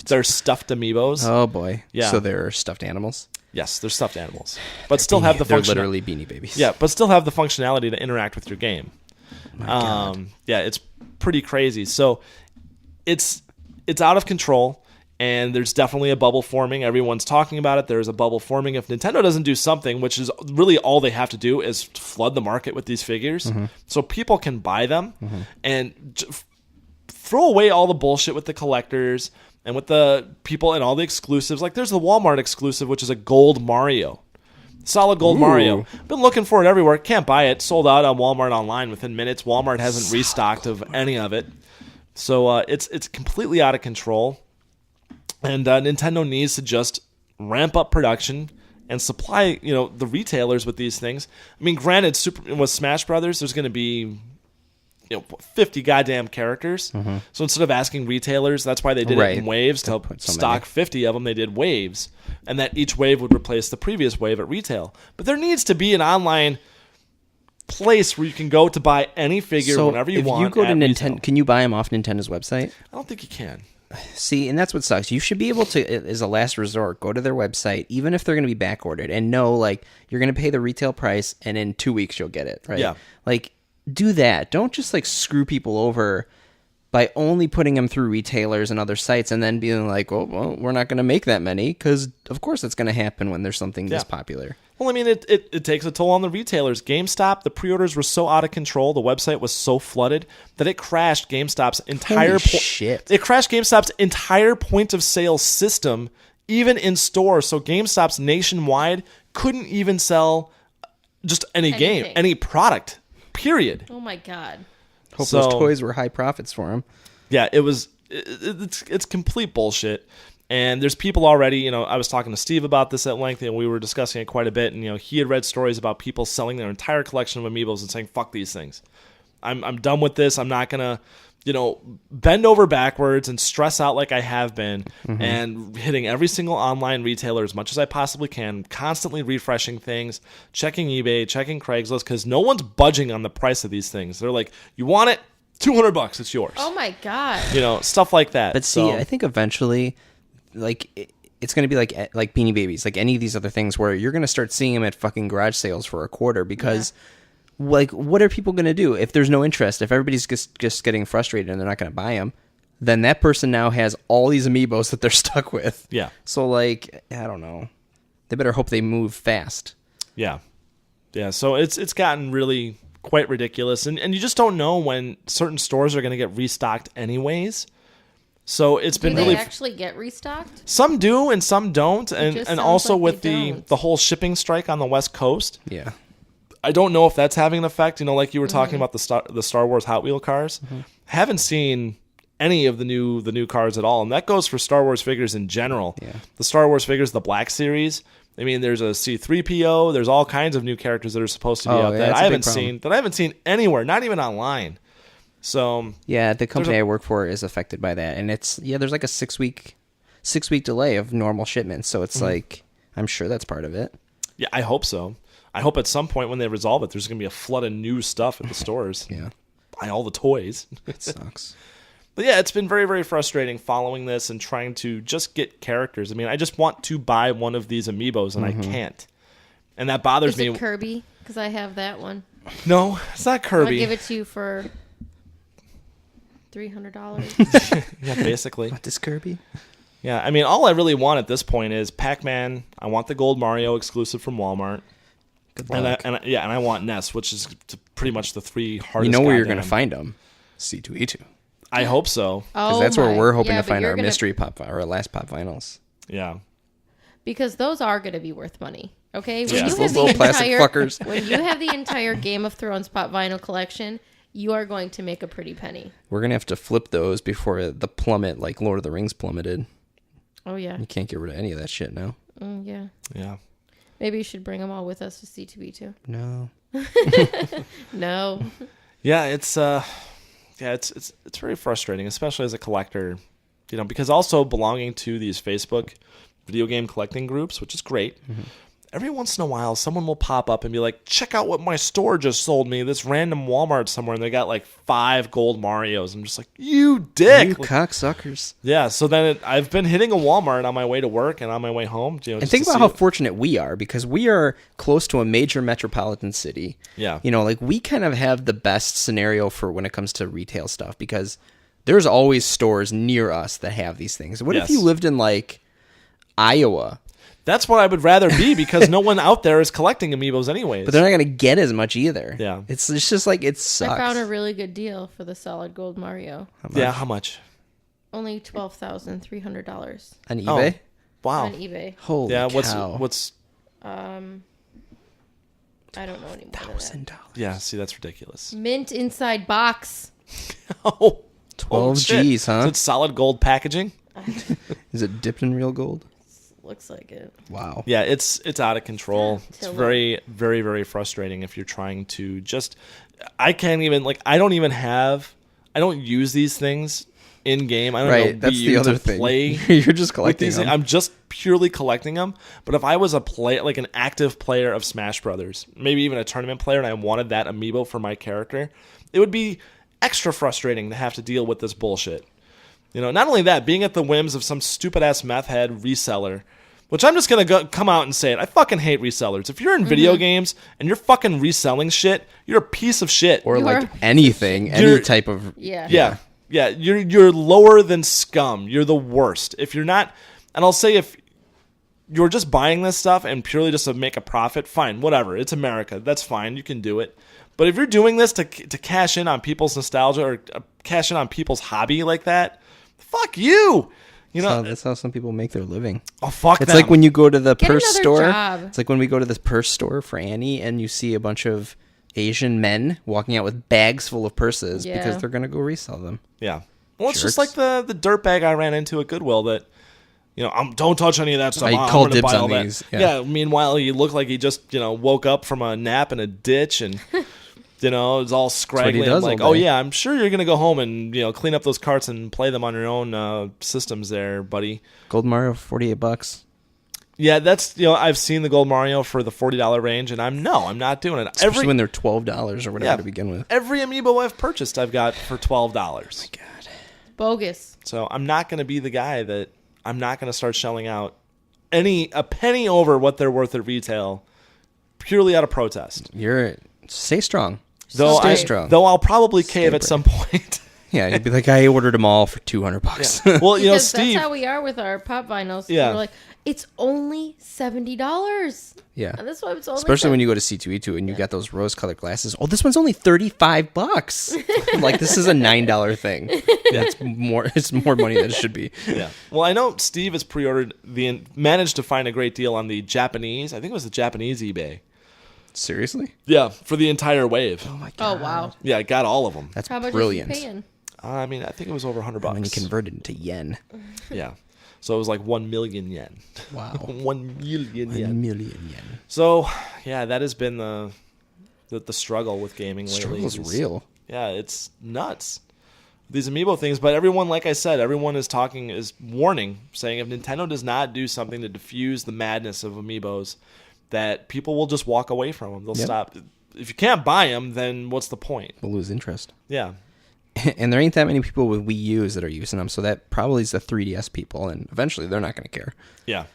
They're stuffed Amiibos. Oh boy. Yeah. So they're stuffed animals. Yes, they're stuffed animals, but still have the They're function. literally Beanie Babies. Yeah, but still have the functionality to interact with your game. My God. Yeah, it's pretty crazy. So it's out of control, and there's definitely a bubble forming. Everyone's talking about it. There's a bubble forming. If Nintendo doesn't do something, which is really all they have to do, is flood the market with these figures so people can buy them and throw away all the bullshit with the collectors and with the people and all the exclusives. Like there's the Walmart exclusive, which is a gold Mario. Solid gold Mario. Been looking for it everywhere. Can't buy it. Sold out on Walmart online within minutes. Walmart hasn't restocked of any of it. So it's completely out of control. And Nintendo needs to just ramp up production and supply, the retailers with these things. I mean, granted, with Smash Brothers, there's going to be 50 goddamn characters. So instead of asking retailers, that's why they did it in waves to stock 50 of them. They did waves, and that each wave would replace the previous wave at retail. But there needs to be an online place where you can go to buy any figure whenever you want. If you go to retail. Nintendo, can you buy them off Nintendo's website? I don't think you can. See, and that's what sucks. You should be able to, as a last resort, go to their website, even if they're going to be back ordered, and know you're going to pay the retail price, and in 2 weeks you'll get it. Right? Yeah. Do that. Don't just screw people over by only putting them through retailers and other sites, and then being like, well, we're not going to make that many, because of course that's going to happen when there's something this popular. Well, I mean, it takes a toll on the retailers. GameStop, the pre-orders were so out of control, the website was so flooded that it crashed GameStop's entire shit. It crashed GameStop's entire point of sale system, even in store. So GameStop's nationwide couldn't even sell just any game, any product. Period. Oh my God. Hope those toys were high profits for them. Yeah, it's complete bullshit. And there's people already, I was talking to Steve about this at length, and we were discussing it quite a bit. And, he had read stories about people selling their entire collection of Amiibos and saying, fuck these things. I'm done with this. I'm not going to, bend over backwards and stress out like I have been and hitting every single online retailer as much as I possibly can, constantly refreshing things, checking eBay, checking Craigslist, because no one's budging on the price of these things. They're like, you want it? $200, it's yours. Oh my God. Stuff like that. But see, I think eventually, it's going to be like Beanie Babies, like any of these other things where you're going to start seeing them at fucking garage sales for a quarter because... what are people going to do if there's no interest? If everybody's just getting frustrated and they're not going to buy them, then that person now has all these Amiibos that they're stuck with. Yeah. So, I don't know. They better hope they move fast. Yeah. Yeah, so it's gotten really quite ridiculous. And you just don't know when certain stores are going to get restocked anyways. So it's been really... Do they actually get restocked? Some do and some don't. And also with the whole shipping strike on the West Coast... Yeah. I don't know if that's having an effect. Like you were talking about the Star Wars Hot Wheel cars. Haven't seen any of the new cars at all, and that goes for Star Wars figures in general. Yeah. The Star Wars figures, the Black Series. I mean, there's a C-3PO. There's all kinds of new characters that are supposed to be out that I haven't seen anywhere, not even online. So the company I work for is affected by that, and there's like a 6 week delay of normal shipments. So it's I'm sure that's part of it. Yeah, I hope so. I hope at some point when they resolve it, there's going to be a flood of new stuff at the stores. Yeah. Buy all the toys. It sucks. But yeah, it's been very, very frustrating following this and trying to just get characters. I mean, I just want to buy one of these Amiibos, and I can't. And that bothers Is me. it Kirby? Because I have that one. No, it's not I'll Kirby. give it to you for $300. Yeah, basically. What is Kirby? Yeah, I mean, all I really want at this point is Pac-Man. I want the Gold Mario exclusive from Walmart. Good And luck. and I want Ness, which is pretty much the three hardest. You know where you're goddamn- going to find them? C2E2. I hope so. Because Oh that's where my- we're hoping yeah, to but find you're our gonna- mystery pop or our last pop vinyls. Yeah. Because those are going to be worth money. Okay? Yeah. Those little plastic fuckers. When you have the entire Game of Thrones pop vinyl collection, you are going to make a pretty penny. We're going to have to flip those before the plummet like Lord of the Rings plummeted. Oh, yeah. You can't get rid of any of that shit now. Yeah. Yeah. Maybe you should bring them all with us to C2B2. No. No. Yeah, it's very frustrating, especially as a collector, because also belonging to these Facebook video game collecting groups, which is great. Every once in a while, someone will pop up and be like, check out what my store just sold me, this random Walmart somewhere, and they got like 5 gold Marios. I'm just like, you dick! You cocksuckers. Yeah, so then I've been hitting a Walmart on my way to work and on my way home. And think about how fortunate we are, because we are close to a major metropolitan city. Yeah. Like we kind of have the best scenario for when it comes to retail stuff, because there's always stores near us that have these things. What if Yes. you lived in like Iowa? That's what I would rather be, because no one out there is collecting Amiibos anyways. But they're not going to get as much either. Yeah. It's just like, it sucks. I found a really good deal for the solid gold Mario. Yeah, how much? Only $12,300 On eBay? Wow. on eBay. Holy Yeah, cow. what's I don't know anymore. $1,000. yeah, see, that's ridiculous. Mint inside box. Oh, 12 shit. G's, huh? So it's solid gold packaging? Is it dipped in real gold? Looks like it. Wow. Yeah, it's out of control. It's Till very, very, very frustrating if you're trying to just... I can't even... I don't use these things in-game. I don't Right, know that's the other thing. Play You're just with collecting these them. I'm just purely collecting them. But if I was an active player of Smash Brothers, maybe even a tournament player, and I wanted that Amiibo for my character, it would be extra frustrating to have to deal with this bullshit. Not only that, being at the whims of some stupid-ass meth head reseller, which I'm just going to come out and say it. I fucking hate resellers. If you're in video games and you're fucking reselling shit, you're a piece of shit. Or You like are- anything, any You're- type of... Yeah. Yeah, you're lower than scum. You're the worst. If you're not, and I'll say if you're just buying this stuff and purely just to make a profit, fine, whatever. It's America. That's fine. You can do it. But if you're doing this to cash in on people's nostalgia or cash in on people's hobby like that, fuck you. That's how some people make their living. Oh, fuck It's them. like when you go to the Get purse another store. job. It's like when we go to the purse store for Annie and you see a bunch of Asian men walking out with bags full of purses Yeah. because they're going to go resell them. Yeah. Well, it's just Jerks. like the dirtbag I ran into at Goodwill that, don't touch any of that stuff. I I'm call gonna dibs buy all on that. these, Yeah. yeah. Meanwhile, he looked like he just, woke up from a nap in a ditch and, it's all scraggly. I'm does like, all oh, day. yeah, I'm sure you're going to go home and, clean up those carts and play them on your own systems there, buddy. Gold Mario, $48. Yeah, that's, I've seen the Gold Mario for the $40 range, and I'm not doing it. Especially when they're $12 or whatever yeah, to begin with. every Amiibo I've purchased, I've got for $12. God. Bogus. So I'm not going to be the guy that I'm not going to start shelling out a penny over what they're worth at retail purely out of protest. Stay strong. Though Stay strong. Though I'll probably cave Stay at some point. Yeah, you'd be like, I ordered them all for $200. Yeah. Well, Because Steve. that's how we are with our pop vinyls. Yeah. We're like, it's only $70. Yeah. And that's why it's only Especially when you go to C2E2 and you got those rose-colored glasses. Oh, this one's only $35. I'm like, this is a $9 thing. That's more. It's more money than it should be. Yeah. Well, I know Steve has pre-ordered managed to find a great deal on the Japanese. I think it was the Japanese eBay. Seriously? Yeah, for the entire wave. Oh my Oh, god. wow. Yeah, I got all of them. That's How much brilliant. is he paying? I mean, I think it was over $100. When you convert it into yen. Yeah. So it was like 1 million yen. Wow. 1 million A yen. million yen. So, yeah, that has been the struggle with gaming lately. Struggle's real. Yeah, it's nuts. These Amiibo things, but everyone, like I said, everyone is warning, saying if Nintendo does not do something to diffuse the madness of Amiibos, that people will just walk away from them. They'll Yep. stop. If you can't buy them, then what's the point? We'll lose interest. Yeah. And there ain't that many people with Wii U's that are using them, so that probably is the 3DS people, and eventually they're not going to care. Yeah.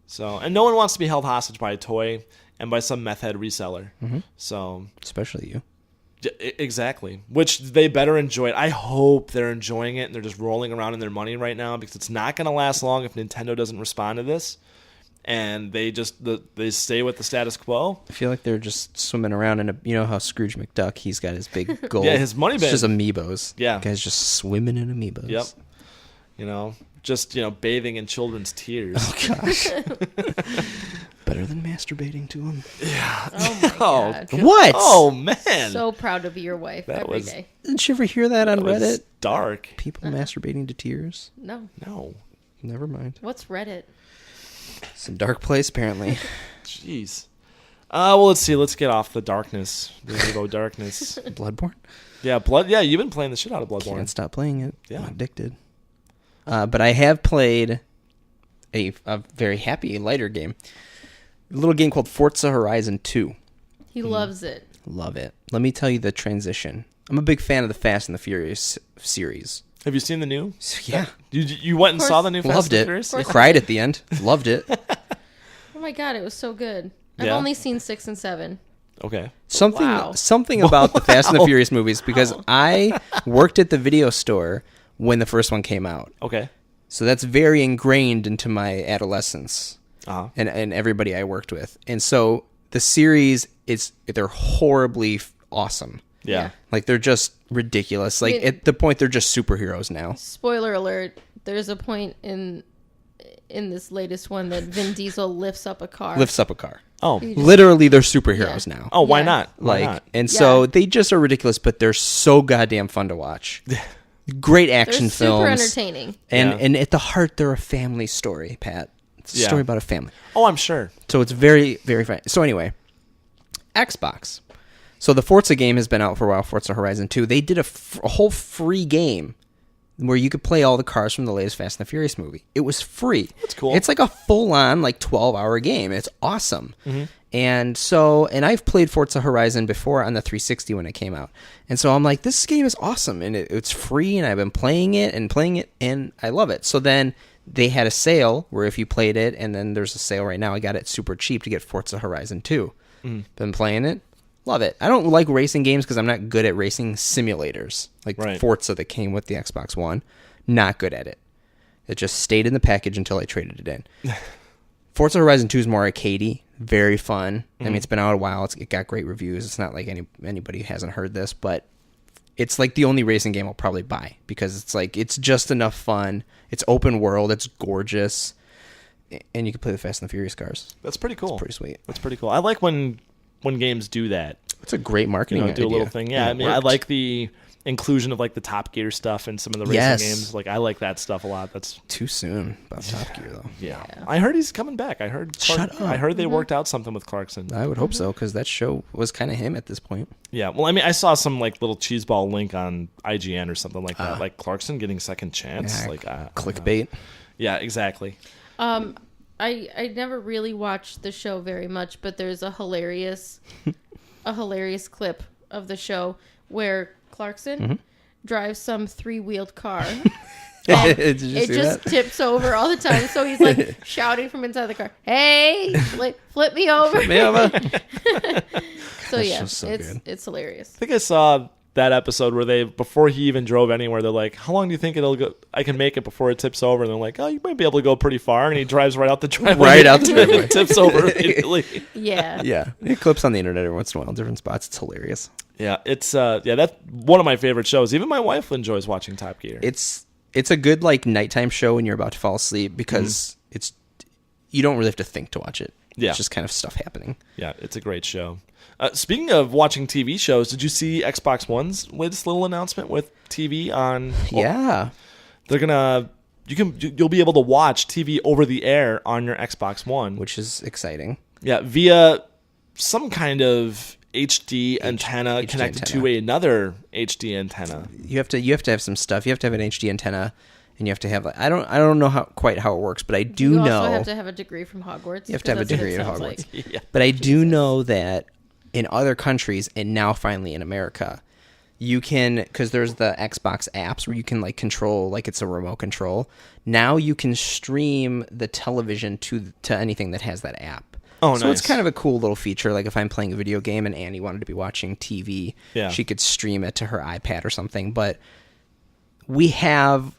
So, and no one wants to be held hostage by a toy and by some meth head reseller. So, Especially you. exactly. Which they better enjoy it. I hope they're enjoying it and they're just rolling around in their money right now, because it's not going to last long if Nintendo doesn't respond to this. And they stay with the status quo. I feel like they're just swimming around in you know how Scrooge McDuck, he's got his big gold. Yeah, his money bin. It's just Amiibos. Yeah. The guy's just swimming in Amiibos. Yep. Bathing in children's tears. Oh, gosh. Better than masturbating to him. Oh my god. What? Oh, man. So proud to be your wife That every was- day. Didn't you ever hear that on It was Reddit? dark. People masturbating to tears? No. No. Never mind. What's Reddit? It's a dark place, apparently. Jeez. Well, let's see. Let's get off the darkness. The Amiibo darkness. Bloodborne? Yeah, Yeah, you've been playing the shit out of Bloodborne. Can't stop playing it. Yeah. I'm addicted. But I have played a very happy, lighter game. A little game called Forza Horizon 2. He loves it. Love it. Let me tell you the transition. I'm a big fan of the Fast and the Furious series. Have you seen the new? Yeah. You went and Of saw course. the new Fast Loved and it. Furious? I cried at the end. Loved it. Oh my god, it was so good. I've Yeah? only seen 6 and 7. Okay. Wow. Something about the Fast and the Furious movies, because I worked at the video store when the first one came out. Okay. So that's very ingrained into my adolescence. Uh-huh. And everybody I worked with. And so the series, they're horribly awesome. Yeah. Like, they're just ridiculous. Like, Yeah. at the point, they're just superheroes now. Spoiler alert, there's a point in this latest one that Vin Diesel lifts up a car. Lifts up a car. Oh. Literally, they're superheroes Yeah. now. Oh, why Yeah. not? Why Like, not? and so Yeah. they just are ridiculous, but they're so goddamn fun to watch. Great They're action super films. entertaining. And Yeah. and at the heart, they're a family story, Pat. It's a Yeah. story about a family. Oh, I'm sure. So it's very, very fun. So anyway, Xbox. So the Forza game has been out for a while, Forza Horizon 2. They did a whole free game where you could play all the cars from the latest Fast and the Furious movie. It was free. That's cool. It's like a full-on, 12-hour game. It's awesome. Mm-hmm. And I've played Forza Horizon before on the 360 when it came out. And so I'm like, this game is awesome. And it's free, and I've been playing it, and I love it. So then they had a sale where if you played it, and then there's a sale right now. I got it super cheap to get Forza Horizon 2. Been playing it. Love it. I don't like racing games because I'm not good at racing simulators. Like Right. Forza that came with the Xbox One. Not good at it. It just stayed in the package until I traded it in. Forza Horizon 2 is more arcadey. Very fun. I mean, it's been out a while. It got great reviews. It's not like anybody hasn't heard this, but it's like the only racing game I'll probably buy because it's just enough fun. It's open world. It's gorgeous. And you can play the Fast and the Furious cars. That's pretty cool. Pretty sweet. That's pretty cool. I like when games do that. It's a great marketing Do a little idea. thing. Yeah, And I it mean, I worked. like the inclusion of like the Top Gear stuff and some of the racing Yes. games. Like I like that stuff a lot. That's Too soon about Top Gear, though. yeah. I heard he's coming back. I heard. Shut up. I heard they worked out something with Clarkson. I would hope so, because that show was kind of him at this point. Yeah. Well, I mean, I saw some like little cheeseball link on IGN or something like that. Like Clarkson getting second chance. Yeah, Like clickbait. Yeah, exactly. I never really watched the show very much, but there's a hilarious clip of the show where Clarkson drives some 3-wheeled car. And Did you it see just that? tips over all the time. So he's like shouting from inside the car, "Hey, flip me over." So yeah, show's so good. it's hilarious. I think I saw that episode where before he even drove anywhere, they're like, "How long do you think I can make it before it tips over?" And they're like, "Oh, you might be able to go pretty far." And he drives right out the driveway. Right out the driveway. Tips over immediately. Yeah. Yeah. It clips on the internet every once in a while, different spots. It's hilarious. Yeah, it's that's one of my favorite shows. Even my wife enjoys watching Top Gear. It's a good nighttime show when you're about to fall asleep because you don't really have to think to watch it. Yeah. It's just kind of stuff happening. Yeah, it's a great show. Speaking of watching TV shows, did you see Xbox One's latest little announcement with TV on? Yeah. They're gonna you'll be able to watch TV over the air on your Xbox One, Which is exciting. yeah, via some kind of HD antenna HD connected antenna. to another HD antenna. You have to have some stuff. You have to have an HD antenna, and you have to have I don't know quite how it works, but I do You know also have to have a degree from Hogwarts. You have to have a 'cause that's what degree it at sounds Hogwarts. like. Yeah. But I do know that in other countries, and now finally in America, you can, because there's the Xbox apps where you can like control, like it's a remote control. Now you can stream the television to anything that has that app. Oh, so nice. it's kind of a cool little feature. Like if I'm playing a video game and Annie wanted to be watching TV, Yeah. she could stream it to her iPad or something. But we have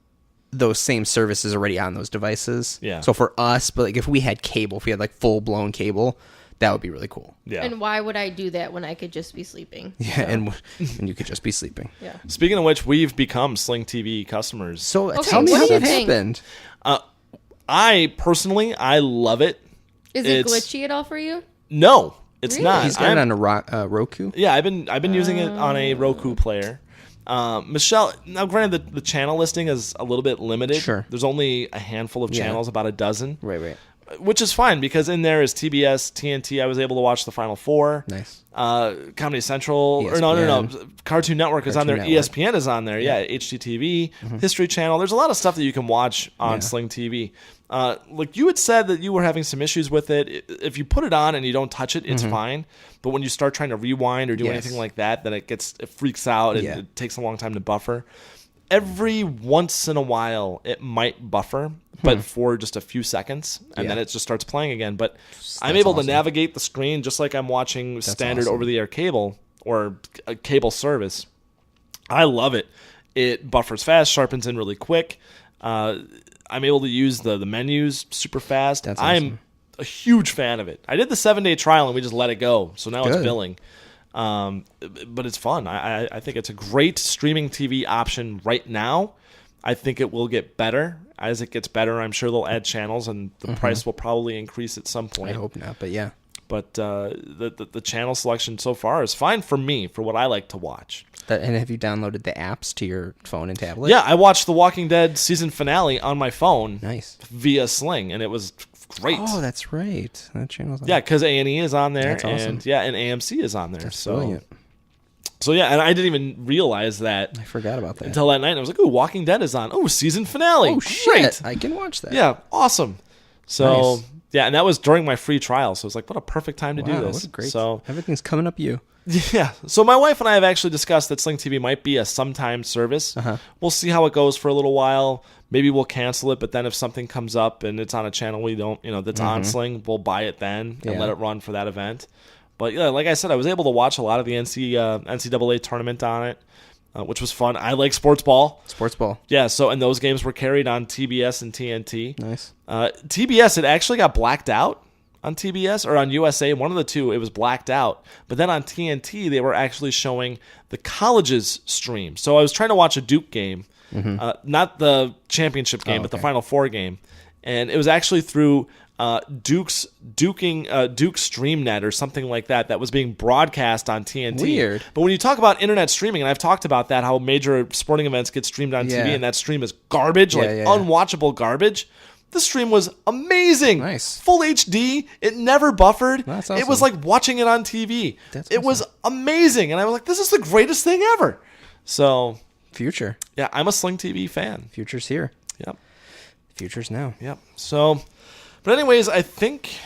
those same services already on those devices. Yeah. So for us, but like if we had cable, if we had like full blown cable, that would be really cool. Yeah. And why would I do that when I could just be sleeping? Yeah, and you could just be sleeping. Yeah. Speaking of which, we've become Sling TV customers. So Okay, tell me what how do you that think? happened. I personally, I love it. Is it glitchy at all for you? No, it's Really? not. He's got it on a Roku. Yeah, I've been using it on a Roku player. Michelle, now granted the channel listing is a little bit limited. Sure. There's only a handful of Yeah. channels, about a dozen. Right. Which is fine because in there is TBS, TNT. I was able to watch the Final Four. Nice. Comedy Central. Or no. ESPN. Cartoon Network is on there. Cartoon Network. ESPN is on there. Yeah. HGTV, History Channel. There's a lot of stuff that you can watch on Sling TV. Like you had said that you were having some issues with it. If you put it on and you don't touch it, it's fine. But when you start trying to rewind or do Yes. anything like that, then it freaks out. It takes a long time to buffer. Every once in a while, it might buffer, but for just a few seconds, and then it just starts playing again. But I'm able to navigate the screen just like I'm watching standard awesome. over-the-air cable or a cable service. I love it. It buffers fast, sharpens in really quick. I'm able to use the menus super fast. That's I'm awesome. a huge fan of it. I did the 7-day trial, and we just let it go, so now it's Good. billing. But it's fun. I think it's a great streaming TV option right now. I think it will get better. As it gets better, I'm sure they'll add channels, and the price will probably increase at some point. I hope not, but yeah. But the channel selection so far is fine for me, for what I like to watch. And have you downloaded the apps to your phone and tablet? Yeah, I watched The Walking Dead season finale on my phone Nice. via Sling, and it was great. Oh, that's right. That channel's on. Yeah, because A&E is on there, That's awesome. and and AMC is on there. That's so, brilliant. so yeah, and I didn't even realize that I forgot about that. until that night. And I was like, "Oh, Walking Dead is on. Oh, season finale. Oh, shit. Great. I can watch that. Yeah, awesome." So Nice. yeah, and that was during my free trial. So it was like, what a perfect time to do Wow, this. what a great. So Everything's coming up you. yeah, so my wife and I have actually discussed that Sling TV might be a sometime service. We'll see how it goes for a little while. Maybe we'll cancel it, but then if something comes up and it's on a channel we don't, that's on Sling, we'll buy it then and Yeah. let it run for that event. But yeah, like I said, I was able to watch a lot of the NCAA tournament on it, which was fun. I like sports ball. Sports ball. Yeah, so and those games were carried on TBS and TNT. Nice. TBS, it actually got blacked out on TBS or on USA. One of the two, it was blacked out. But then on TNT, they were actually showing the college's stream. So I was trying to watch a Duke game, not the championship game, but the Final Four game. And it was actually through Duke's StreamNet or something like that was being broadcast on TNT. Weird. But when you talk about internet streaming, and I've talked about that, how major sporting events get streamed on Yeah. TV, and that stream is garbage, unwatchable garbage. The stream was amazing. Nice. Full HD. It never buffered. That's It was awesome. like watching it on TV. That's it was amazing. And I was like, this is the greatest thing ever. So, Future. yeah, I'm a Sling TV fan. Future's here. Yep. Future's now. Yep. So, but anyways, I think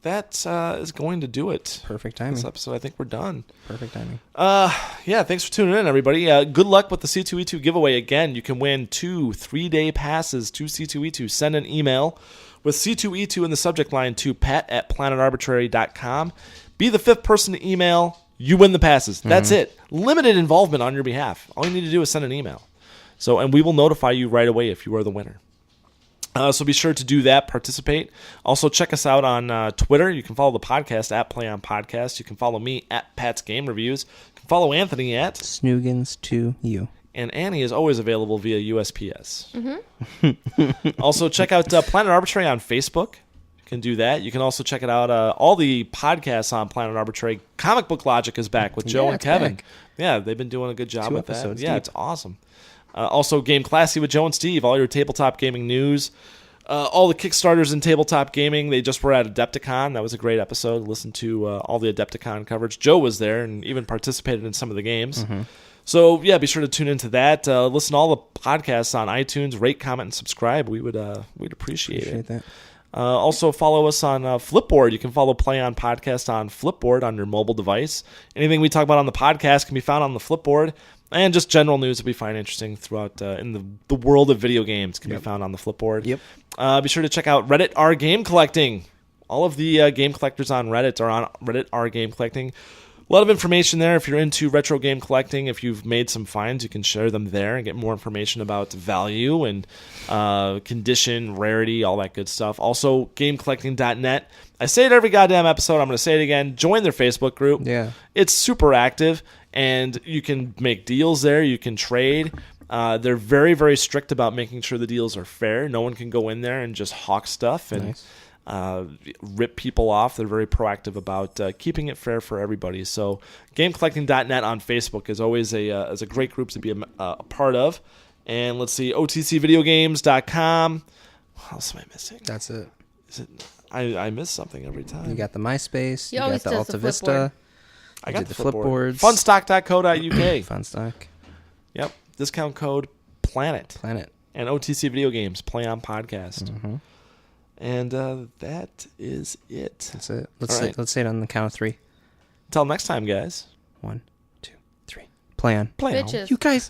that is going to do it. Perfect timing. This episode, I think we're done. Perfect timing. Yeah, thanks for tuning in, everybody. Good luck with the C2E2 giveaway. Again, you can win 2 3-day passes to C2E2. Send an email with C2E2 in the subject line to pat@planetarbitrary.com. Be the 5th person to email. You win the passes. That's it. Limited involvement on your behalf. All you need to do is send an email. So, and we will notify you right away if you are the winner. So be sure to do that, participate. Also, check us out on Twitter. You can follow the podcast at PlayOnPodcast. You can follow me at Pat's Game Reviews. You can follow Anthony at Snoogans to you. And Annie is always available via USPS. Also, check out Planet Arbitrary on Facebook. You can do that. You can also check it out. All the podcasts on Planet Arbitrary. Comic Book Logic is back with Joe and it's Kevin. back. Yeah, they've been doing a good job 2 with that. episodes Yeah, deep. it's awesome. Also, Game Classy with Joe and Steve. All your tabletop gaming news. All the Kickstarters in tabletop gaming. They just were at Adepticon. That was a great episode. Listen to all the Adepticon coverage. Joe was there and even participated in some of the games. So, yeah, be sure to tune into that. Listen to all the podcasts on iTunes. Rate, comment, and subscribe. We'd appreciate it. Appreciate that. Also, follow us on Flipboard. You can follow Play On Podcast on Flipboard on your mobile device. Anything we talk about on the podcast can be found on the Flipboard. And just general news that we find interesting throughout in the world of video games can be found on the Flipboard. Yep. Be sure to check out Reddit R Game Collecting. All of the game collectors on Reddit are on Reddit R Game Collecting. A lot of information there. If you're into retro game collecting, if you've made some finds, you can share them there and get more information about value and condition, rarity, all that good stuff. Also, gamecollecting.net. I say it every goddamn episode. I'm going to say it again. Join their Facebook group. Yeah. It's super active, and you can make deals there. You can trade. They're very, very strict about making sure the deals are fair. No one can go in there and just hawk stuff and rip people off. They're very proactive about keeping it fair for everybody. So gamecollecting.net on Facebook is always a great group to be a part of. And let's see, otcvideogames.com. What else am I missing? That's it. I miss something every time. You got the MySpace. He You always got the does the Alta Vista. I got did the the Flipboards. Funstock.co.uk. Funstock. Yep. Discount code PLANET. Planet. And OTC Video Games, Play On Podcast. Mm-hmm. And that is it. That's it. All right. Let's say it on the count of 3. Until next time, guys. 1, 2, 3. Play on. Play on. Bitches. You guys.